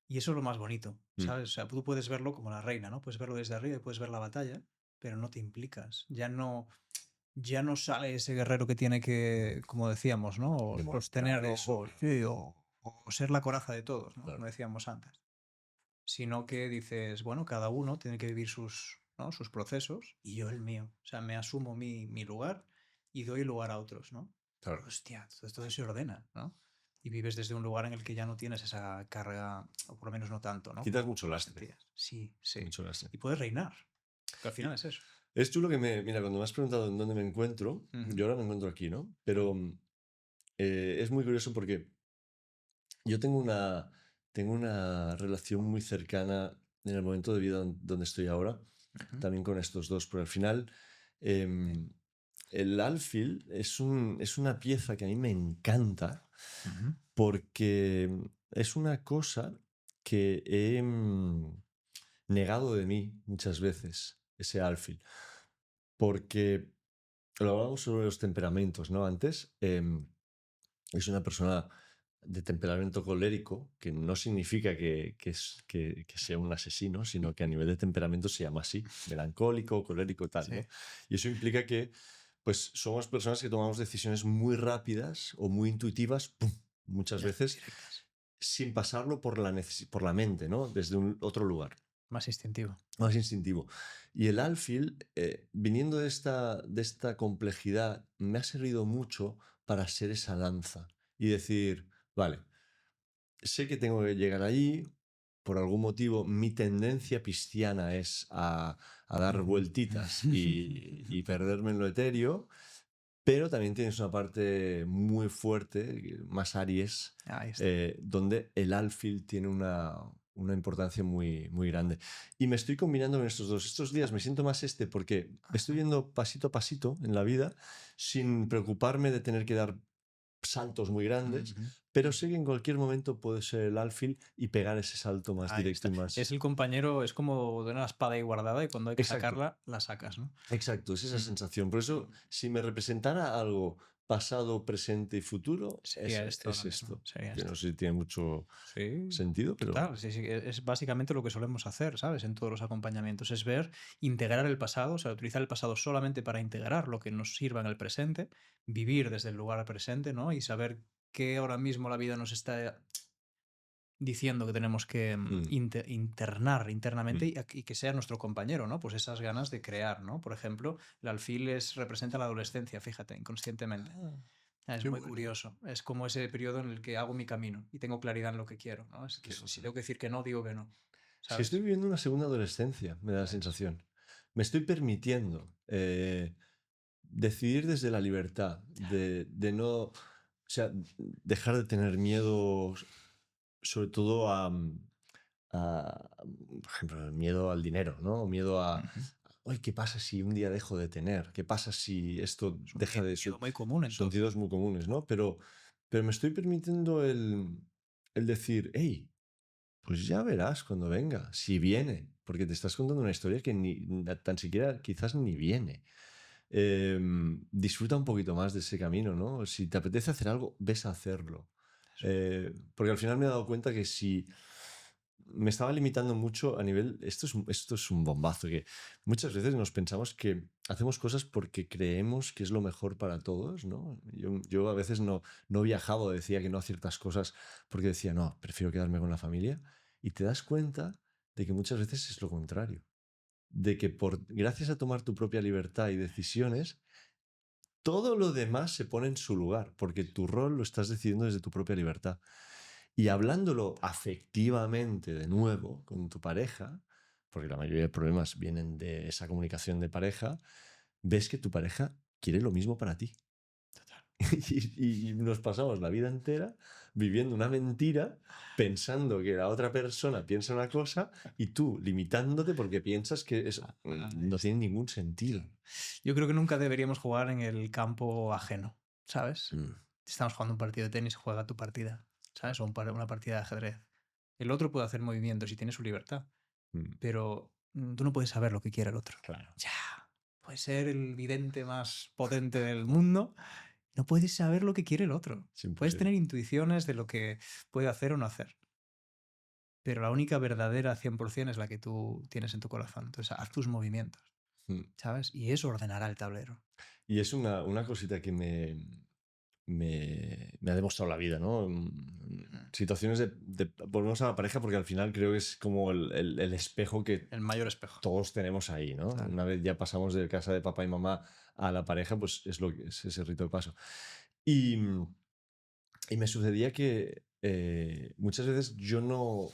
Y eso es lo más bonito, mm. ¿sabes? O sea, tú puedes verlo como la reina, ¿no? Puedes verlo desde arriba y puedes ver la batalla, pero no te implicas. Ya no sale ese guerrero que tiene que, como decíamos, ¿no? O sostener Demostrar eso, eso. sí, o ser la coraza de todos, ¿no? Como Claro. decíamos antes. Sino que dices, bueno, cada uno tiene que vivir sus, ¿no? sus procesos y yo el mío. O sea, me asumo mi lugar y doy lugar a otros, ¿no? Claro. Hostia, todo se ordena, ¿no? Y vives desde un lugar en el que ya no tienes esa carga, o por lo menos no tanto, ¿no? Quitas mucho Como lastre. sentías. Sí, sí. Mucho lastre. Y puedes reinar, que al Y final es eso. es chulo que mira, cuando me has preguntado en dónde me encuentro, Ujú. yo ahora me encuentro aquí, ¿no? Pero es muy curioso porque yo tengo una relación muy cercana en el momento de vida donde estoy ahora, Ujú. también con estos dos, pero al final em, el alfil es una pieza que a mí me encanta Ujú. porque es una cosa que he negado de mí muchas veces, ese alfil, porque lo hablábamos sobre los temperamentos, ¿no? Antes, es una persona de temperamento colérico, que no significa que sea un asesino, sino que a nivel de temperamento se llama así, melancólico, colérico, tal, Sí. ¿no? Y eso implica que, pues, somos personas que tomamos decisiones muy rápidas o muy intuitivas, ¡pum!, muchas Ya, veces directas. sin pasarlo por la mente, ¿no? Desde un otro lugar, Más instintivo. más instintivo. Y el alfil, viniendo de esta complejidad, me ha servido mucho para ser esa lanza y decir, vale, sé que tengo que llegar allí, por algún motivo mi tendencia pisciana es a dar Ujú. vueltitas y perderme en lo etéreo, pero también tienes una parte muy fuerte, más Aries, Ahí está. donde el alfil tiene una importancia muy, muy grande. Y me estoy combinando con estos dos. Estos días me siento más porque estoy yendo pasito a pasito en la vida sin preocuparme de tener que dar saltos muy grandes, Ujú. pero sé que en cualquier momento puede ser el alfil y pegar ese salto más Ahí directo está. y Es más... el compañero, es como de una espada ahí guardada y cuando hay que Exacto. sacarla, la sacas, ¿no? Exacto, es esa Ujú. sensación. Por eso, si me representara algo pasado, presente y futuro, Sería esto es ahora mismo, esto. sería Que esto. no sé si tiene mucho Sí, sentido, pero total, sí, sí, es básicamente lo que solemos hacer, ¿sabes? En todos los acompañamientos, es ver, integrar el pasado, o sea, utilizar el pasado solamente para integrar lo que nos sirva en el presente, vivir desde el lugar presente, ¿no? Y saber qué ahora mismo la vida nos está diciendo que tenemos que mm, internar internamente mm. y que sea nuestro compañero, ¿no? Pues esas ganas de crear, ¿no? Por ejemplo, el alfil representa la adolescencia, fíjate, inconscientemente. Ah, Es qué muy bueno. curioso. Es como ese periodo en el que hago mi camino y tengo claridad en lo que quiero, ¿no? Es que Qué si bueno. tengo que decir que no, digo que no, Es que estoy ¿sabes? viviendo una segunda adolescencia, me da la ¿Ves? sensación. Me estoy permitiendo decidir desde la libertad, de no, o sea, dejar de tener miedo, sobre todo por ejemplo, el miedo al dinero, ¿no? O miedo a, Ujú. "Ay, ¿qué pasa si un día dejo de tener? ¿Qué pasa si esto Es un deja de miedo ser?" muy común Son entonces. miedos muy comunes, ¿no? Pero me estoy permitiendo el decir, hey, pues ya verás cuando venga, si viene, porque te estás contando una historia que tan siquiera quizás ni viene. Disfruta un poquito más de ese camino, ¿no? Si te apetece hacer algo, ves a hacerlo. Eso es. Porque al final me he dado cuenta que si me estaba limitando mucho a nivel, esto es un bombazo, que muchas veces nos pensamos que hacemos cosas porque creemos que es lo mejor para todos, ¿no? Yo a veces no viajaba, decía que no a ciertas cosas porque decía, no, prefiero quedarme con la familia. Y te das cuenta de que muchas veces es lo contrario, de que gracias a tomar tu propia libertad y decisiones, todo lo demás se pone en su lugar, porque tu rol lo estás decidiendo desde tu propia libertad. Y hablándolo afectivamente de nuevo con tu pareja, porque la mayoría de problemas vienen de esa comunicación de pareja, ves que tu pareja quiere lo mismo para ti. Total. Y nos pasamos la vida entera viviendo una mentira, pensando que la otra persona piensa una cosa y tú limitándote porque piensas que eso no Es- tiene ningún sentido. claro. Yo creo que nunca deberíamos jugar en el campo ajeno, ¿sabes? Mm, Estamos jugando un partido de tenis, juega tu partida, ¿sabes? O una partida de ajedrez. El otro puede hacer movimientos y tiene su libertad, mm, pero tú no puedes saber lo que quiere el otro. claro, Ya, puede ser el vidente más potente del mundo, no puedes saber lo que quiere el otro. es Puedes imposible. tener intuiciones de lo que puede hacer o no hacer, pero la única verdadera 100% es la que tú tienes en tu corazón. Entonces, haz tus movimientos, Mm. ¿sabes? Y eso ordenará el tablero. Y es una cosita que me ha demostrado la vida, ¿no? Mm. Situaciones volvemos a la pareja porque al final creo que es como el espejo que El mayor espejo. todos tenemos ahí, ¿no? Total. Una vez ya pasamos de casa de papá y mamá a la pareja, pues es lo que es ese rito de paso. Y, y me sucedía que muchas veces yo no,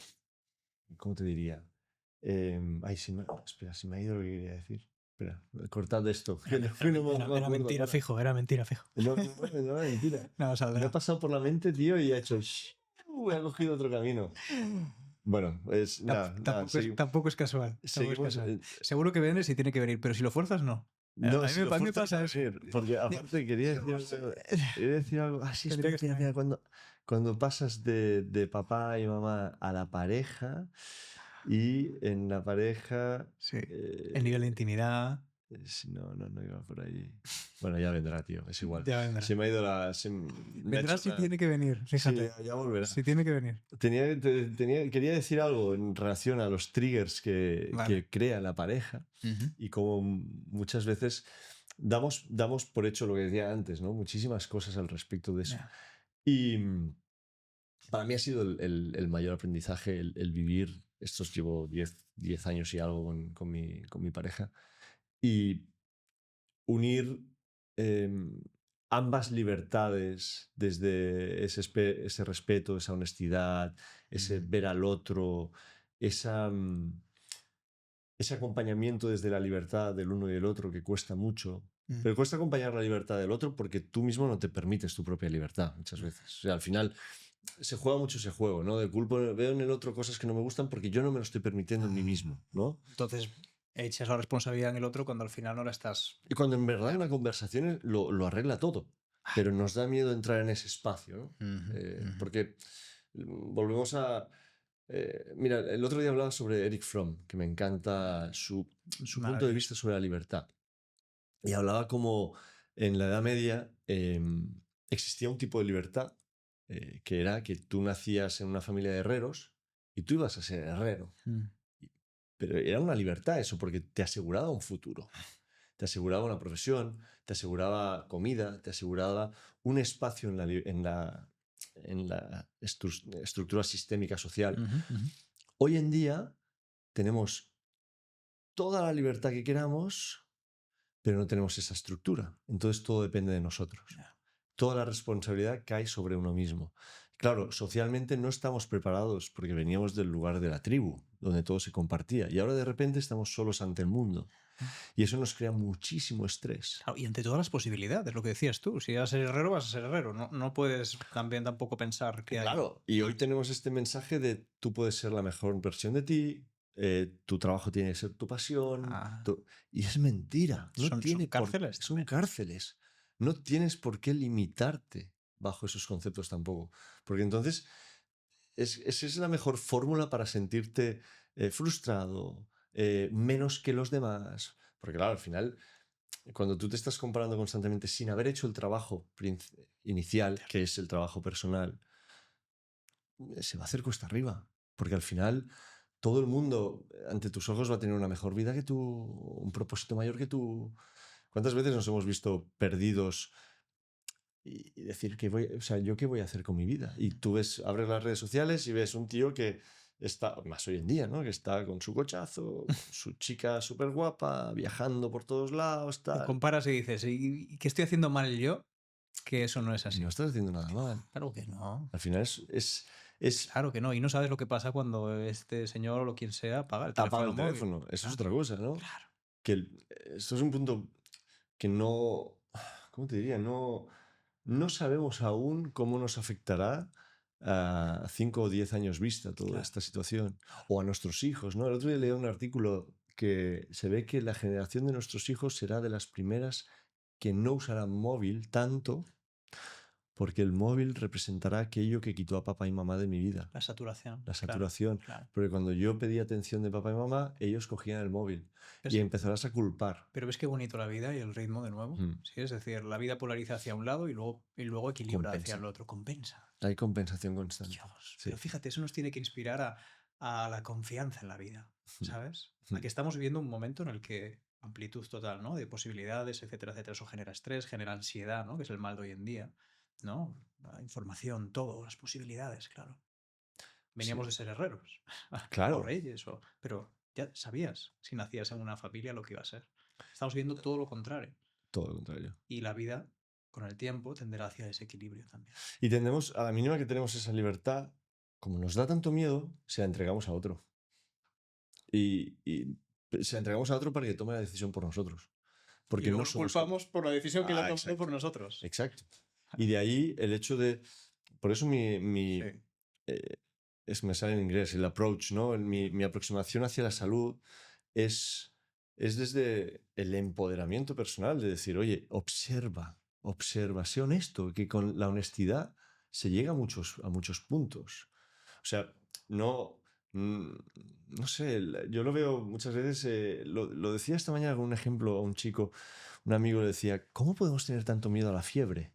¿cómo te diría? Ay, espera, se me ha ido lo que quería decir. Espera, cortad esto, que no me Era acuerdo mentira, ahora. fijo, era mentira, fijo. No, no, no, mentira. No, Me ha saldrá. pasado por la mente, tío, y ha hecho... ha cogido otro camino. Bueno, nada, nada, Tampoco es casual. Tampoco es seguimos. casual. Seguro que vienes y tiene que venir, pero si lo fuerzas, no. No, si lo A mí me fuerzas pasa a eso. venir, porque aparte quería decir algo. Ah, sí, Tendría espera, que estar espera, ahí. espera, cuando pasas de papá y mamá a la pareja y en la pareja... Sí. El nivel de eh, intimidad. no iba por ahí. Bueno, ya vendrá, tío, es igual. Ya vendrá. Se me ha ido la... me ha Vendrá hecho si una... tiene que venir, Sí, fíjate. ya volverá. Si tiene que venir. Quería decir algo en relación a los triggers Vale. que crea la pareja Ujú. y como muchas veces damos por hecho lo que decía antes, ¿no? Muchísimas cosas al respecto de eso. Ya. Y para mí ha sido el mayor aprendizaje el vivir, estos llevo 10 años y algo con mi pareja, y unir ambas libertades desde ese respeto, esa honestidad, ese Ujú. ver al otro, ese acompañamiento desde la libertad del uno y del otro que cuesta mucho. Mm. Pero cuesta acompañar la libertad del otro porque tú mismo no te permites tu propia libertad muchas veces. O sea, al final se juega mucho ese juego, ¿no? De culpa, veo en el otro cosas que no me gustan porque yo no me lo estoy permitiendo en mí mismo, ¿no? Entonces, echas la responsabilidad en el otro cuando al final no la estás. Y cuando en verdad una conversación lo arregla todo, pero nos da miedo entrar en ese espacio, ¿no? Ujú, ujú. Porque volvemos a... mira, el otro día hablaba sobre Eric Fromm, que me encanta su punto de Maravilloso. vista sobre la libertad. Y hablaba como en la Edad Media existía un tipo de libertad que era que tú nacías en una familia de herreros y tú ibas a ser herrero. Pero era una libertad eso, porque te aseguraba un futuro, te aseguraba una profesión, te aseguraba comida, te aseguraba un espacio en la estructura sistémica social. Hoy en día tenemos toda la libertad que queramos, pero no tenemos esa estructura. Entonces todo depende de nosotros. Toda la responsabilidad cae sobre uno mismo. Claro, socialmente no estamos preparados porque veníamos del lugar de la tribu, donde todo se compartía. Y ahora de repente estamos solos ante el mundo. Y eso nos crea muchísimo estrés. Claro, y ante todas las posibilidades, lo que decías tú. Si vas a ser herrero, vas a ser herrero. No puedes también tampoco pensar que hay... Claro, y hoy tenemos este mensaje de tú puedes ser la mejor versión de ti, tu trabajo tiene que ser tu pasión. Y es mentira. Son cárceles. Son cárceles. No tienes por qué limitarte bajo esos conceptos tampoco. Porque entonces esa es la mejor fórmula para sentirte frustrado, menos que los demás. Porque claro, al final, cuando tú te estás comparando constantemente sin haber hecho el trabajo inicial, que es el trabajo personal, se va a hacer cuesta arriba. Porque al final todo el mundo ante tus ojos va a tener una mejor vida que tú, un propósito mayor que tú. ¿Cuántas veces nos hemos visto perdidos y decir, ¿yo qué voy a hacer con mi vida? Y tú abres las redes sociales y ves un tío que está, más hoy en día, ¿no? Que está con su cochazo, con su chica súper guapa, viajando por todos lados, tal. Te comparas y dices, ¿y qué estoy haciendo mal yo? Que eso no es así. No estás haciendo nada mal. Claro que no. Al final es Claro que no. Y no sabes lo que pasa cuando este señor o lo quien sea apaga el teléfono. Eso es otra cosa, ¿no? Claro. Que esto es un punto que no... ¿Cómo te diría? No sabemos aún cómo nos afectará a 5 o 10 años vista toda esta situación. O a nuestros hijos, ¿no? El otro día leí un artículo que se ve que la generación de nuestros hijos será de las primeras que no usarán móvil tanto, porque el móvil representará aquello que quitó a papá y mamá de mi vida. La saturación. La saturación. Claro. Porque cuando yo pedía atención de papá y mamá, ellos cogían el móvil. Y empezarás a culpar. Pero ves qué bonito la vida y el ritmo de nuevo. Sí, es decir, la vida polariza hacia un lado y luego equilibra hacia el otro. Compensa. Hay compensación constante. Dios. Sí. Pero fíjate, eso nos tiene que inspirar a la confianza en la vida, ¿sabes? A que estamos viviendo un momento en el que amplitud total, ¿no? De posibilidades, etcétera, etcétera. Eso genera estrés, genera ansiedad, ¿no? Que es el mal de hoy en día, ¿no? La información, todo, las posibilidades, claro. Veníamos de ser herreros. Claro. O reyes, pero ya sabías, si nacías en una familia, lo que iba a ser. Estamos viendo todo lo contrario. Todo lo contrario. Y la vida, con el tiempo, tenderá hacia ese equilibrio también. Y tendemos, a la mínima que tenemos esa libertad, como nos da tanto miedo, se la entregamos a otro. Y se la entregamos a otro para que tome la decisión por nosotros. Porque y nos culpamos por la decisión que le ha tomado por nosotros. Exacto. Y de ahí el hecho de... Por eso me sale en inglés, el approach, ¿no? Mi aproximación hacia la salud es desde el empoderamiento personal, de decir, oye, observa, sé honesto, que con la honestidad se llega a muchos puntos. O sea, no sé, yo lo veo muchas veces, lo decía esta mañana con un ejemplo a un chico, un amigo le decía, ¿cómo podemos tener tanto miedo a la fiebre?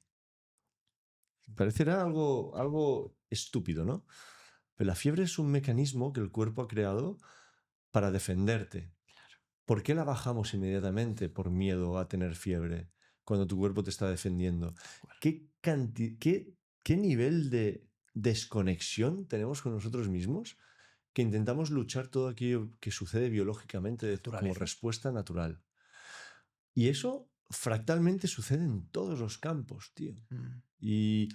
Parecerá algo estúpido, ¿no? Pero la fiebre es un mecanismo que el cuerpo ha creado para defenderte. Claro. ¿Por qué la bajamos inmediatamente por miedo a tener fiebre cuando tu cuerpo te está defendiendo? ¿Qué nivel de desconexión tenemos con nosotros mismos que intentamos luchar todo aquello que sucede biológicamente como respuesta natural? Y eso fractalmente sucede en todos los campos, tío. Y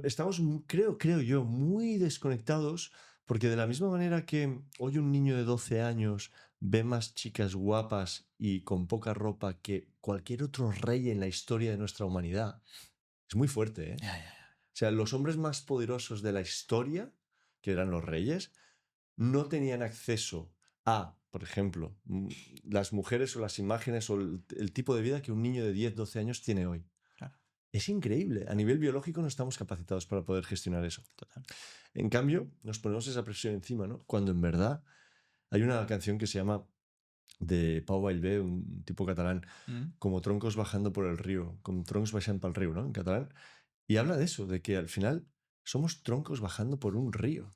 estamos, creo yo, muy desconectados, porque de la misma manera que hoy un niño de 12 años ve más chicas guapas y con poca ropa que cualquier otro rey en la historia de nuestra humanidad, es muy fuerte, ¿eh? O sea, los hombres más poderosos de la historia, que eran los reyes, no tenían acceso a, por ejemplo, las mujeres o las imágenes o el tipo de vida que un niño de 10, 12 años tiene hoy. Es increíble. A nivel biológico no estamos capacitados para poder gestionar eso. Total. En cambio, nos ponemos esa presión encima, ¿no? Cuando en verdad hay una canción que se llama de Pau Vallvé, un tipo catalán, Mm. como troncos bajando por el río, como troncos baixant pel riu, ¿no? En catalán. Y habla de eso, de que al final somos troncos bajando por un río.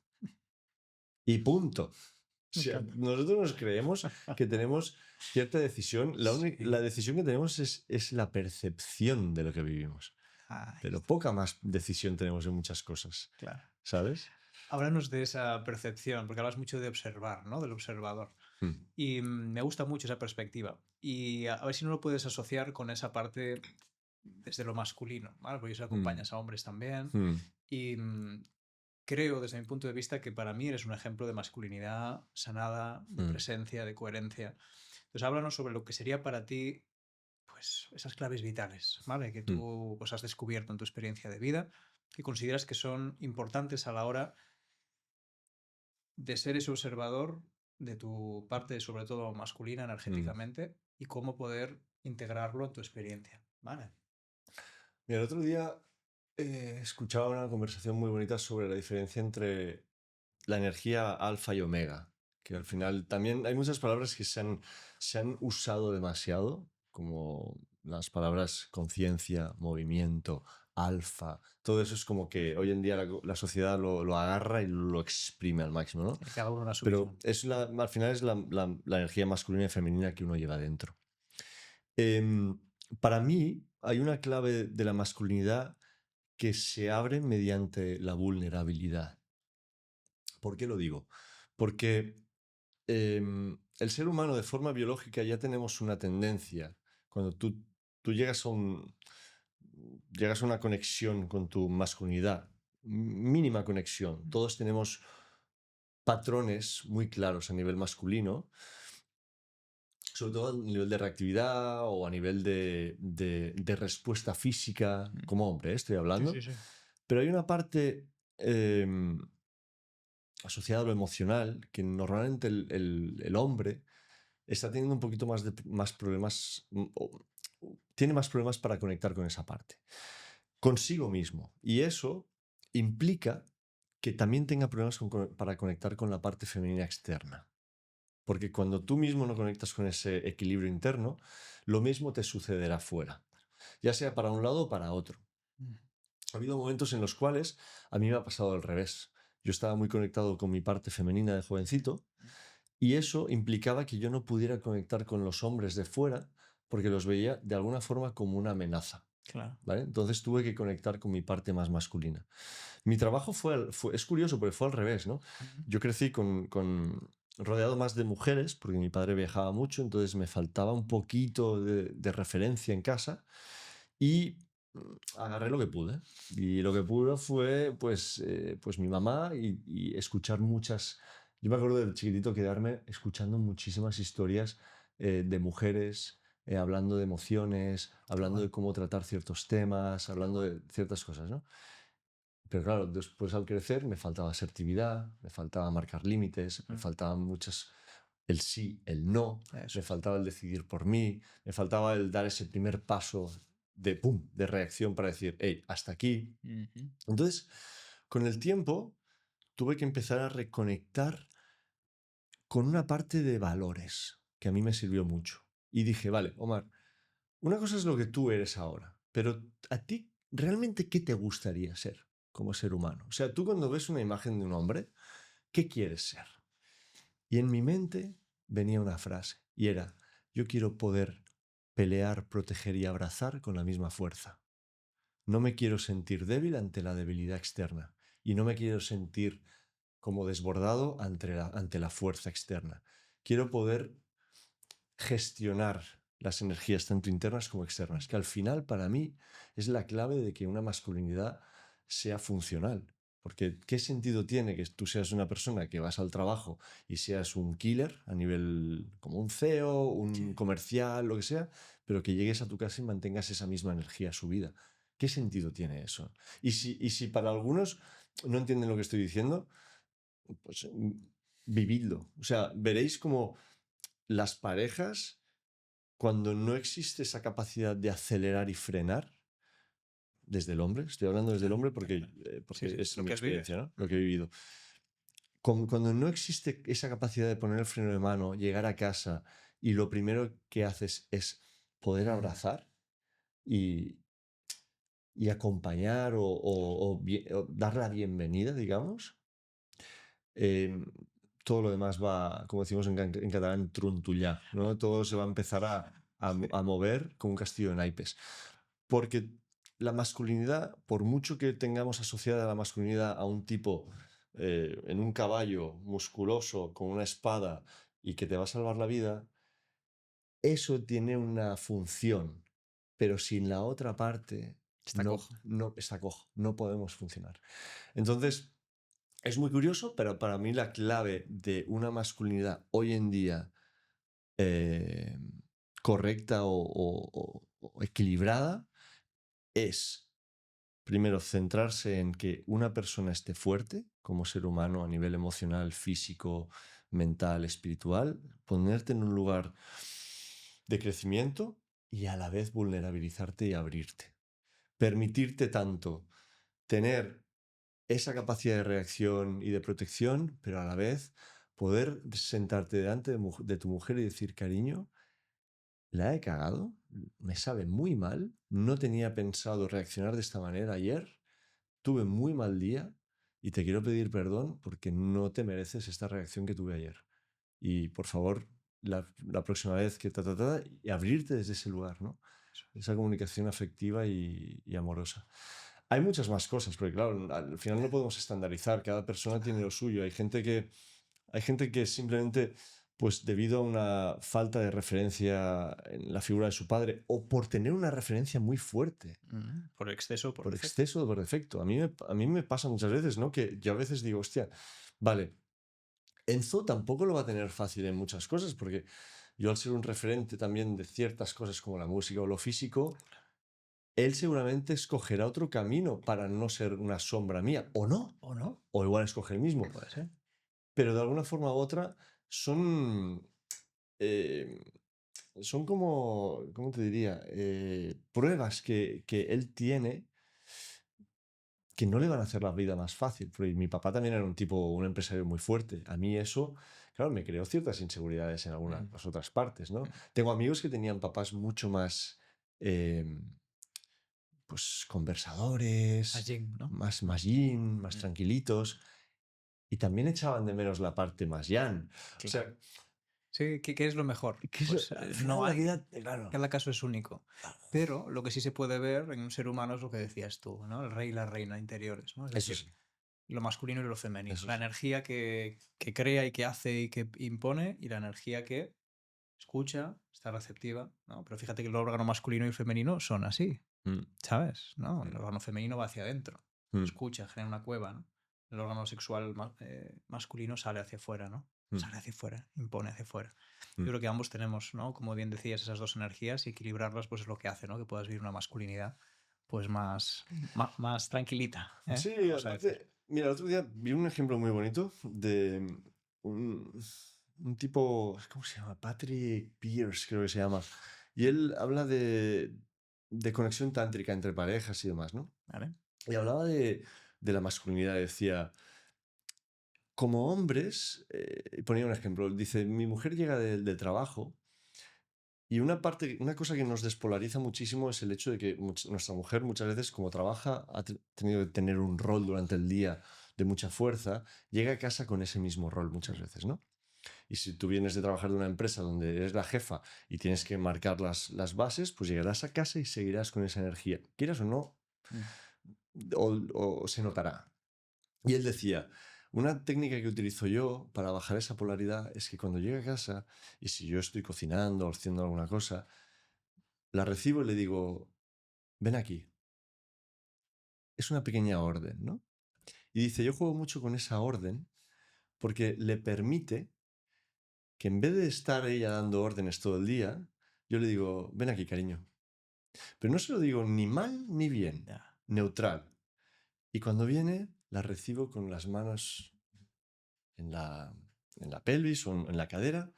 Y punto. O Me sea, encanta. nosotros nos creemos que tenemos cierta decisión. Sí. La decisión que tenemos es la percepción de lo que vivimos. Ahí Pero está, poca más decisión tenemos en muchas cosas, claro. ¿sabes? Háblanos de esa percepción, porque hablas mucho de observar, ¿no? Del observador. Mm, Y me gusta mucho esa perspectiva. Y a ver si no lo puedes asociar con esa parte desde lo masculino, ¿vale? Porque eso mm, acompañas a hombres también. mm, Y creo, desde mi punto de vista, que para mí eres un ejemplo de masculinidad sanada, de mm, presencia, de coherencia. Entonces, háblanos sobre lo que sería para ti, pues, esas claves vitales, ¿vale? Que mm, tú pues, has descubierto en tu experiencia de vida, que consideras que son importantes a la hora de ser ese observador de tu parte, sobre todo masculina, mm. energéticamente, y cómo poder integrarlo en tu experiencia, ¿vale? Mira, el otro día escuchaba una conversación muy bonita sobre la diferencia entre la energía alfa y omega, que al final también hay muchas palabras que se han usado demasiado, como las palabras conciencia, movimiento, alfa, todo eso es como que hoy en día la sociedad lo agarra y lo exprime al máximo, ¿no? Tiene cada uno una su Pero visión. al final es la energía masculina y femenina que uno lleva dentro. Para mí hay una clave de la masculinidad que se abre mediante la vulnerabilidad. ¿Por qué lo digo? Porque el ser humano de forma biológica ya tenemos una tendencia. Cuando tú llegas a una conexión con tu masculinidad, mínima conexión, todos tenemos patrones muy claros a nivel masculino, sobre todo a nivel de reactividad o a nivel de respuesta física, como hombre, estoy Sí, hablando. sí, sí. Pero hay una parte asociada a lo emocional que normalmente el hombre está teniendo un poquito más problemas, tiene más problemas para conectar con esa parte, consigo mismo. Y eso implica que también tenga problemas para conectar con la parte femenina externa. Porque cuando tú mismo no conectas con ese equilibrio interno, lo mismo te sucederá fuera, ya sea para un lado o para otro. Mm. Ha habido momentos en los cuales a mí me ha pasado al revés. Yo estaba muy conectado con mi parte femenina de jovencito y eso implicaba que yo no pudiera conectar con los hombres de fuera porque los veía de alguna forma como una amenaza. Claro. ¿Vale? Entonces tuve que conectar con mi parte más masculina. Mi trabajo es curioso porque fue al revés, ¿no? Ujú. Yo crecí rodeado más de mujeres porque mi padre viajaba mucho, entonces me faltaba un poquito de referencia en casa y agarré lo que pude. Y lo que pude fue pues mi mamá y escuchar muchas... Yo me acuerdo del chiquitito quedarme escuchando muchísimas historias de mujeres hablando de emociones, Qué hablando guay, de cómo tratar ciertos temas, qué hablando guay. de ciertas cosas, ¿no? Pero claro, después al crecer me faltaba asertividad, me faltaba marcar límites, me Mm. faltaban muchas, el sí, el no, Eso me es. faltaba el decidir por mí, me faltaba el dar ese primer paso de pum, de reacción para decir, hey, hasta aquí. Ujú. Entonces, con el tiempo, tuve que empezar a reconectar con una parte de valores que a mí me sirvió mucho. Y dije, vale, Omar, una cosa es lo que tú eres ahora, pero a ti, ¿realmente qué te gustaría ser como ser humano? O sea, tú cuando ves una imagen de un hombre, ¿qué quieres ser? Y en mi mente venía una frase, y era, yo quiero poder pelear, proteger y abrazar con la misma fuerza. No me quiero sentir débil ante la debilidad externa, y no me quiero sentir como desbordado ante la fuerza externa. Quiero poder gestionar las energías tanto internas como externas, que al final para mí es la clave de que una masculinidad sea funcional. Porque ¿qué sentido tiene que tú seas una persona que vas al trabajo y seas un killer a nivel como un CEO, un Sí. comercial, lo que sea, pero que llegues a tu casa y mantengas esa misma energía subida? ¿Qué sentido tiene eso? Y si para algunos no entienden lo que estoy diciendo, pues vividlo. O sea, veréis como las parejas cuando no existe esa capacidad de acelerar y frenar desde el hombre, estoy hablando desde el Claro, hombre claro, claro. Sí, porque sí, es lo mi que has vivido. experiencia, ¿no? Lo que he vivido. Cuando no existe esa capacidad de poner el freno de mano, llegar a casa y lo primero que haces es poder abrazar y, y acompañar o dar la bienvenida, digamos, eh, todo lo demás va, como decimos en catalán, truntullar, ¿no? Todo se va a empezar a mover como un castillo de naipes. Porque la masculinidad, por mucho que tengamos asociada la masculinidad a un tipo en un caballo musculoso con una espada y que te va a salvar la vida, eso tiene una función, pero sin la otra parte Está cojo. no está cojo, no podemos funcionar. Entonces, es muy curioso, pero para mí la clave de una masculinidad hoy en día eh, correcta o equilibrada es, primero, centrarse en que una persona esté fuerte como ser humano a nivel emocional, físico, mental, espiritual, ponerte en un lugar de crecimiento y a la vez vulnerabilizarte y abrirte. Permitirte tanto tener esa capacidad de reacción y de protección, pero a la vez poder sentarte delante de tu mujer y decir, cariño, la he cagado, me sabe muy mal, no tenía pensado reaccionar de esta manera ayer, tuve muy mal día y te quiero pedir perdón porque no te mereces esta reacción que tuve ayer. Y por favor, la próxima vez que y abrirte desde ese lugar, ¿no? Esa comunicación afectiva y amorosa. Hay muchas más cosas, porque claro, al final no podemos estandarizar, cada persona tiene lo suyo. Hay gente que simplemente, pues debido a una falta de referencia en la figura de su padre o por tener una referencia muy fuerte, Por exceso, por por defecto. exceso o por defecto. A mí me pasa muchas veces, ¿no? Que yo a veces digo, hostia, vale, Enzo tampoco lo va a tener fácil en muchas cosas, porque yo al ser un referente también de ciertas cosas como la música o lo físico, él seguramente escogerá otro camino para no ser una sombra mía, o no, ¿O no? o igual escoge el mismo, Puede ser. pero de alguna forma u otra son, eh, son como, ¿cómo te diría? Pruebas que él tiene que no le van a hacer la vida más fácil. Porque mi papá también era un tipo, un empresario muy fuerte. A mí eso, claro, me creó ciertas inseguridades en algunas las otras partes, ¿no? Tengo amigos que tenían papás mucho más, pues, conversadores, Allí, ¿no? más yin, más tranquilitos, y también echaban de menos la parte más yang. O sea, Sí, ¿qué es lo mejor? que eso, Pues al final no la hay. vida, claro, Cada caso es único. Pero lo que sí se puede ver en un ser humano es lo que decías tú, ¿no? El rey y la reina interiores, ¿no? Es eso decir, sí, lo masculino y lo femenino. eso La sí. energía que crea y que hace y que impone y la energía que escucha, está receptiva, ¿no? Pero fíjate que el órgano masculino y el femenino son así, Mm, ¿sabes? ¿No? El mm, órgano femenino va hacia adentro, mm, escucha, genera una cueva, ¿no? El órgano sexual masculino sale hacia afuera, ¿no? mm, Sale hacia afuera, impone hacia afuera. mm. Yo creo que ambos tenemos, ¿no? Como bien decías, esas dos energías y equilibrarlas pues es lo que hace, ¿no? Que puedas vivir una masculinidad pues más tranquilita, ¿eh? Sí, Vamos a decir. aparte, mira, el otro día vi un ejemplo muy bonito de un, un tipo, ¿cómo se llama? Patrick Pierce, creo que se llama. Y él habla de conexión tántrica entre parejas y demás, ¿no? ¿Vale? Y hablaba de la masculinidad, decía, como hombres, ponía un ejemplo, dice, mi mujer llega del trabajo y una cosa que nos despolariza muchísimo es el hecho de que nuestra mujer muchas veces, como trabaja, ha tenido que tener un rol durante el día de mucha fuerza, llega a casa con ese mismo rol muchas veces, ¿no? Y si tú vienes de trabajar de una empresa donde eres la jefa y tienes que marcar las bases, pues llegarás a casa y seguirás con esa energía. Quieras o no, Mm. o se notará. Y él decía, una técnica que utilizo yo para bajar esa polaridad es que cuando llegue a casa y si yo estoy cocinando o haciendo alguna cosa, la recibo y le digo, ven aquí. Es una pequeña orden, ¿no? Y dice, yo juego mucho con esa orden porque le permite que en vez de estar ella dando órdenes todo el día, yo le digo, ven aquí, cariño. Pero no se lo digo ni mal ni bien, Ya. neutral. Y cuando viene, la recibo con las manos en la pelvis o en la cadera,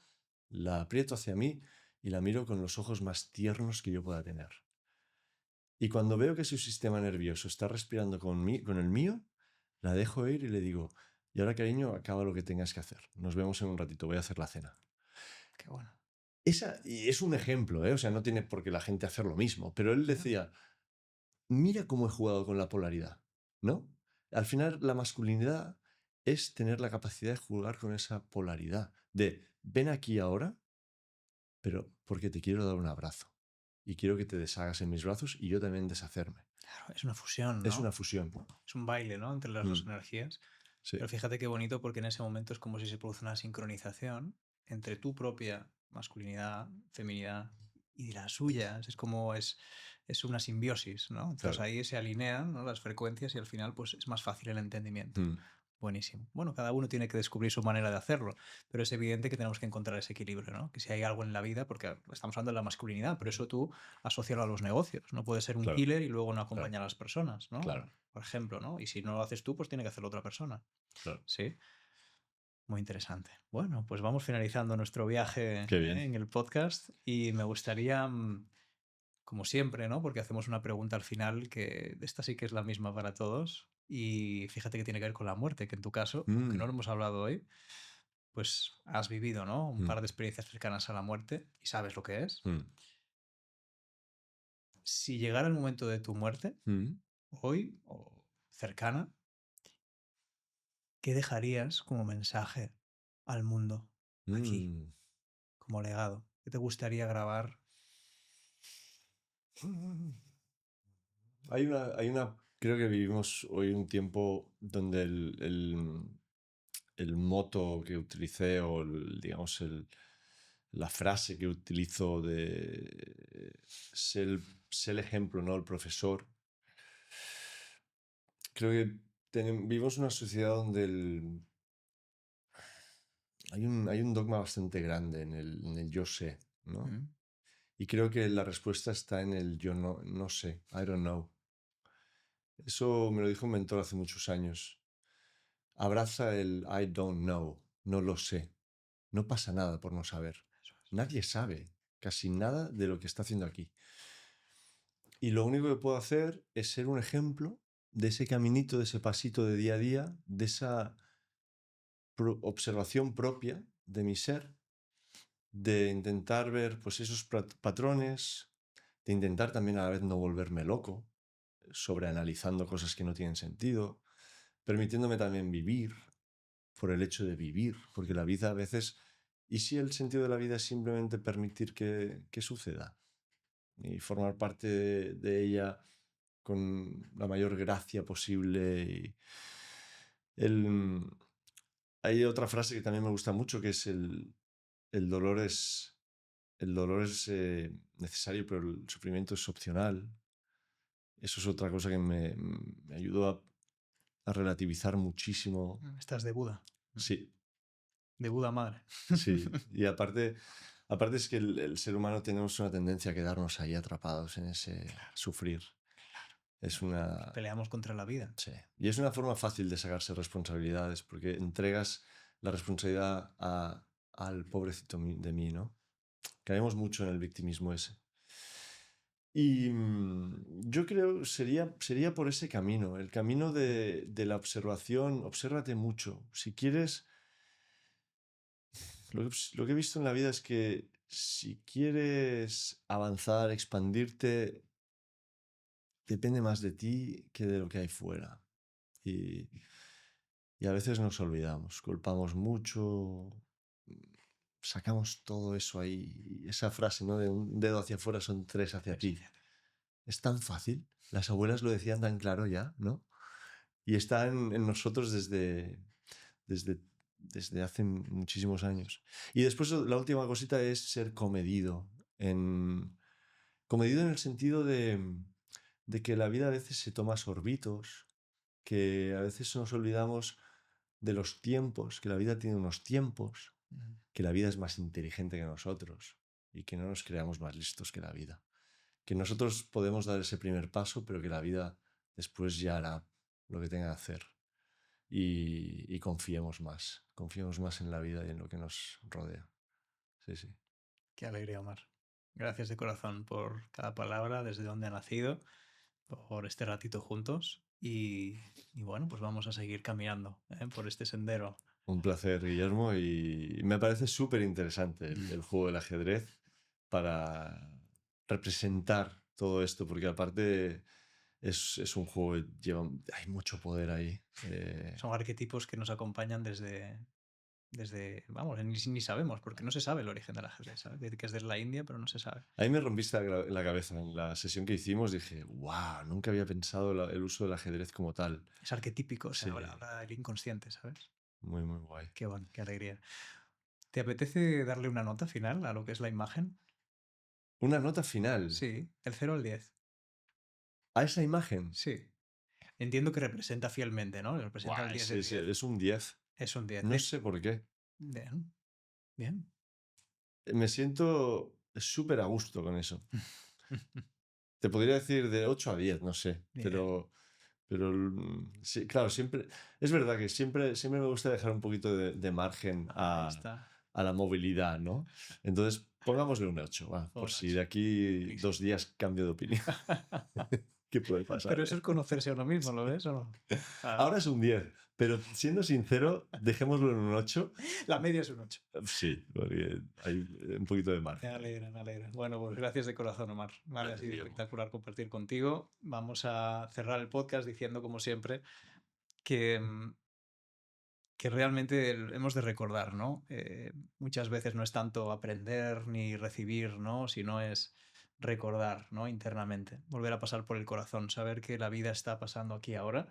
la aprieto hacia mí y la miro con los ojos más tiernos que yo pueda tener. Y cuando veo que su sistema nervioso está respirando con el mío, la dejo ir y le digo, y ahora cariño, acaba lo que tengas que hacer. Nos vemos en un ratito, voy a hacer la cena. Qué bueno. Y es un ejemplo, ¿eh? O sea, no tiene por qué la gente hacer lo mismo, pero él decía, mira cómo he jugado con la polaridad, ¿no? Al final, la masculinidad es tener la capacidad de jugar con esa polaridad, de ven aquí ahora, pero porque te quiero dar un abrazo y quiero que te deshagas en mis brazos y yo también deshacerme. Claro, es una fusión, Es ¿no? una fusión. Es un baile, ¿no? Entre las dos Mm, energías. sí, Pero fíjate qué bonito porque en ese momento es como si se produce una sincronización entre tu propia masculinidad, feminidad y las suyas. Es como es una simbiosis, ¿no? Entonces claro. ahí se alinean, ¿no?, las frecuencias y al final pues es más fácil el entendimiento. Mm, Buenísimo. Bueno, cada uno tiene que descubrir su manera de hacerlo, pero es evidente que tenemos que encontrar ese equilibrio, ¿no? Que si hay algo en la vida, porque estamos hablando de la masculinidad, pero eso tú asociarlo a los negocios. No puedes ser un claro, killer y luego no claro, acompañar a las personas, ¿no? claro, Por ejemplo, ¿no? Y si no lo haces tú, pues tiene que hacerlo otra persona. claro. Sí, muy interesante. Bueno, pues vamos finalizando nuestro viaje, Qué bien. en el podcast y me gustaría, como siempre, ¿no? Porque hacemos una pregunta al final que esta sí que es la misma para todos y fíjate que tiene que ver con la muerte, que en tu caso, aunque Mm, no lo hemos hablado hoy, pues has vivido, ¿no?, un mm, par de experiencias cercanas a la muerte y sabes lo que es. mm, Si llegara el momento de tu muerte, mm, hoy o cercana, ¿qué dejarías como mensaje al mundo aquí, mm. como legado? ¿Qué te gustaría grabar? Creo que vivimos hoy un tiempo donde el moto que utilicé o digamos la frase que utilizo de ser el ejemplo, ¿no? El profesor. Creo que vivimos en una sociedad donde hay un dogma bastante grande en el yo sé, ¿no? Mm, Y creo que la respuesta está en el yo no sé, I don't know. Eso me lo dijo un mentor hace muchos años. Abraza el I don't know, no lo sé. No pasa nada por no saber. eso es. Nadie sabe casi nada de lo que está haciendo aquí. Y lo único que puedo hacer es ser un ejemplo de ese caminito, de ese pasito de día a día, de esa observación propia de mi ser, de intentar ver pues esos patrones, de intentar también a la vez no volverme loco, sobreanalizando cosas que no tienen sentido, permitiéndome también vivir por el hecho de vivir, porque la vida a veces, ¿y si el sentido de la vida es simplemente permitir que suceda y formar parte de ella con la mayor gracia posible? El, hay otra frase que también me gusta mucho, que es el dolor es, el dolor es necesario, pero el sufrimiento es opcional. Eso es otra cosa que me ayudó a relativizar muchísimo. Estás de Buda. Sí, De Buda madre. sí. Y aparte es que el ser humano tenemos una tendencia a quedarnos ahí atrapados en ese sufrir. Es una... Peleamos contra la vida. Sí. Y es una forma fácil de sacarse responsabilidades, porque entregas la responsabilidad al pobrecito de mí, ¿no? Caemos mucho en el victimismo ese. Y yo creo sería por ese camino, el camino de la observación. Obsérvate mucho. Si quieres, lo que he visto en la vida es que si quieres avanzar, expandirte, depende más de ti que de lo que hay fuera. Y, y a veces nos olvidamos, culpamos mucho, sacamos todo eso ahí. Esa frase, ¿no? De un dedo hacia afuera son tres hacia ti. Es tan fácil. Las abuelas lo decían tan claro ya, ¿no? Y está en nosotros desde, desde hace muchísimos años. Y después la última cosita es ser comedido. Comedido en el sentido de que la vida a veces se toma sorbitos, que a veces nos olvidamos de los tiempos, que la vida tiene unos tiempos, que la vida es más inteligente que nosotros y que no nos creamos más listos que la vida. Que nosotros podemos dar ese primer paso, pero que la vida después ya hará lo que tenga que hacer. Y confiemos más en la vida y en lo que nos rodea. Sí, sí. Qué alegría, Omar. Gracias de corazón por cada palabra, desde donde ha nacido, por este ratito juntos y bueno, pues vamos a seguir caminando, por este sendero Un placer, Guillermo, y me parece súper interesante el juego del ajedrez para representar todo esto, porque aparte es un juego que hay mucho poder ahí. Son arquetipos que nos acompañan vamos, ni sabemos, porque no se sabe el origen del ajedrez, ¿sabes? Dice que es de la India, pero no se sabe. Ahí me rompiste la cabeza en la sesión que hicimos, dije, wow, nunca había pensado el uso del ajedrez como tal. Es arquetípico, o sea, Sí, habla el inconsciente, ¿sabes? muy, muy guay. Qué bueno, qué alegría. ¿Te apetece darle una nota final a lo que es la imagen? Una nota final Sí, del 0 al 10. a esa imagen. Sí. Entiendo que representa fielmente, ¿no? Representa el Guau, 10 de 10. es un 10. Es un 10. No sé por qué. Bien, bien. Me siento súper a gusto con eso. Te podría decir de 8 a 10, no sé, Bien. pero sí, claro, siempre, es verdad que siempre me gusta dejar un poquito de margen Ahí está. a la movilidad, ¿no? Entonces, pongámosle un 8, va, por Un si 8. de aquí Buenísimo. 2 días cambio de opinión. ¿Qué puede pasar? Pero eso es conocerse a uno mismo, ¿lo ves o no? Ahora es un 10, pero siendo sincero, dejémoslo en un 8. La media es un 8. Sí, porque hay un poquito de Me margen. alegra, me alegra. Bueno, pues gracias de corazón, Omar. Vale, ha Gracias, sido Guillermo. espectacular compartir contigo. Vamos a cerrar el podcast diciendo, como siempre, que, que realmente hemos de recordar, ¿no? Muchas veces no es tanto aprender ni recibir, ¿no? Sino es recordar, ¿no? Internamente, volver a pasar por el corazón, saber que la vida está pasando aquí ahora.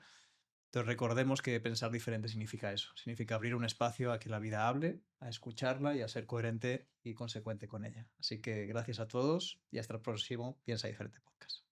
Entonces recordemos que pensar diferente significa eso, significa abrir un espacio a que la vida hable, a escucharla y a ser coherente y consecuente con ella. Así que gracias a todos y hasta el próximo Piensa Diferente podcast.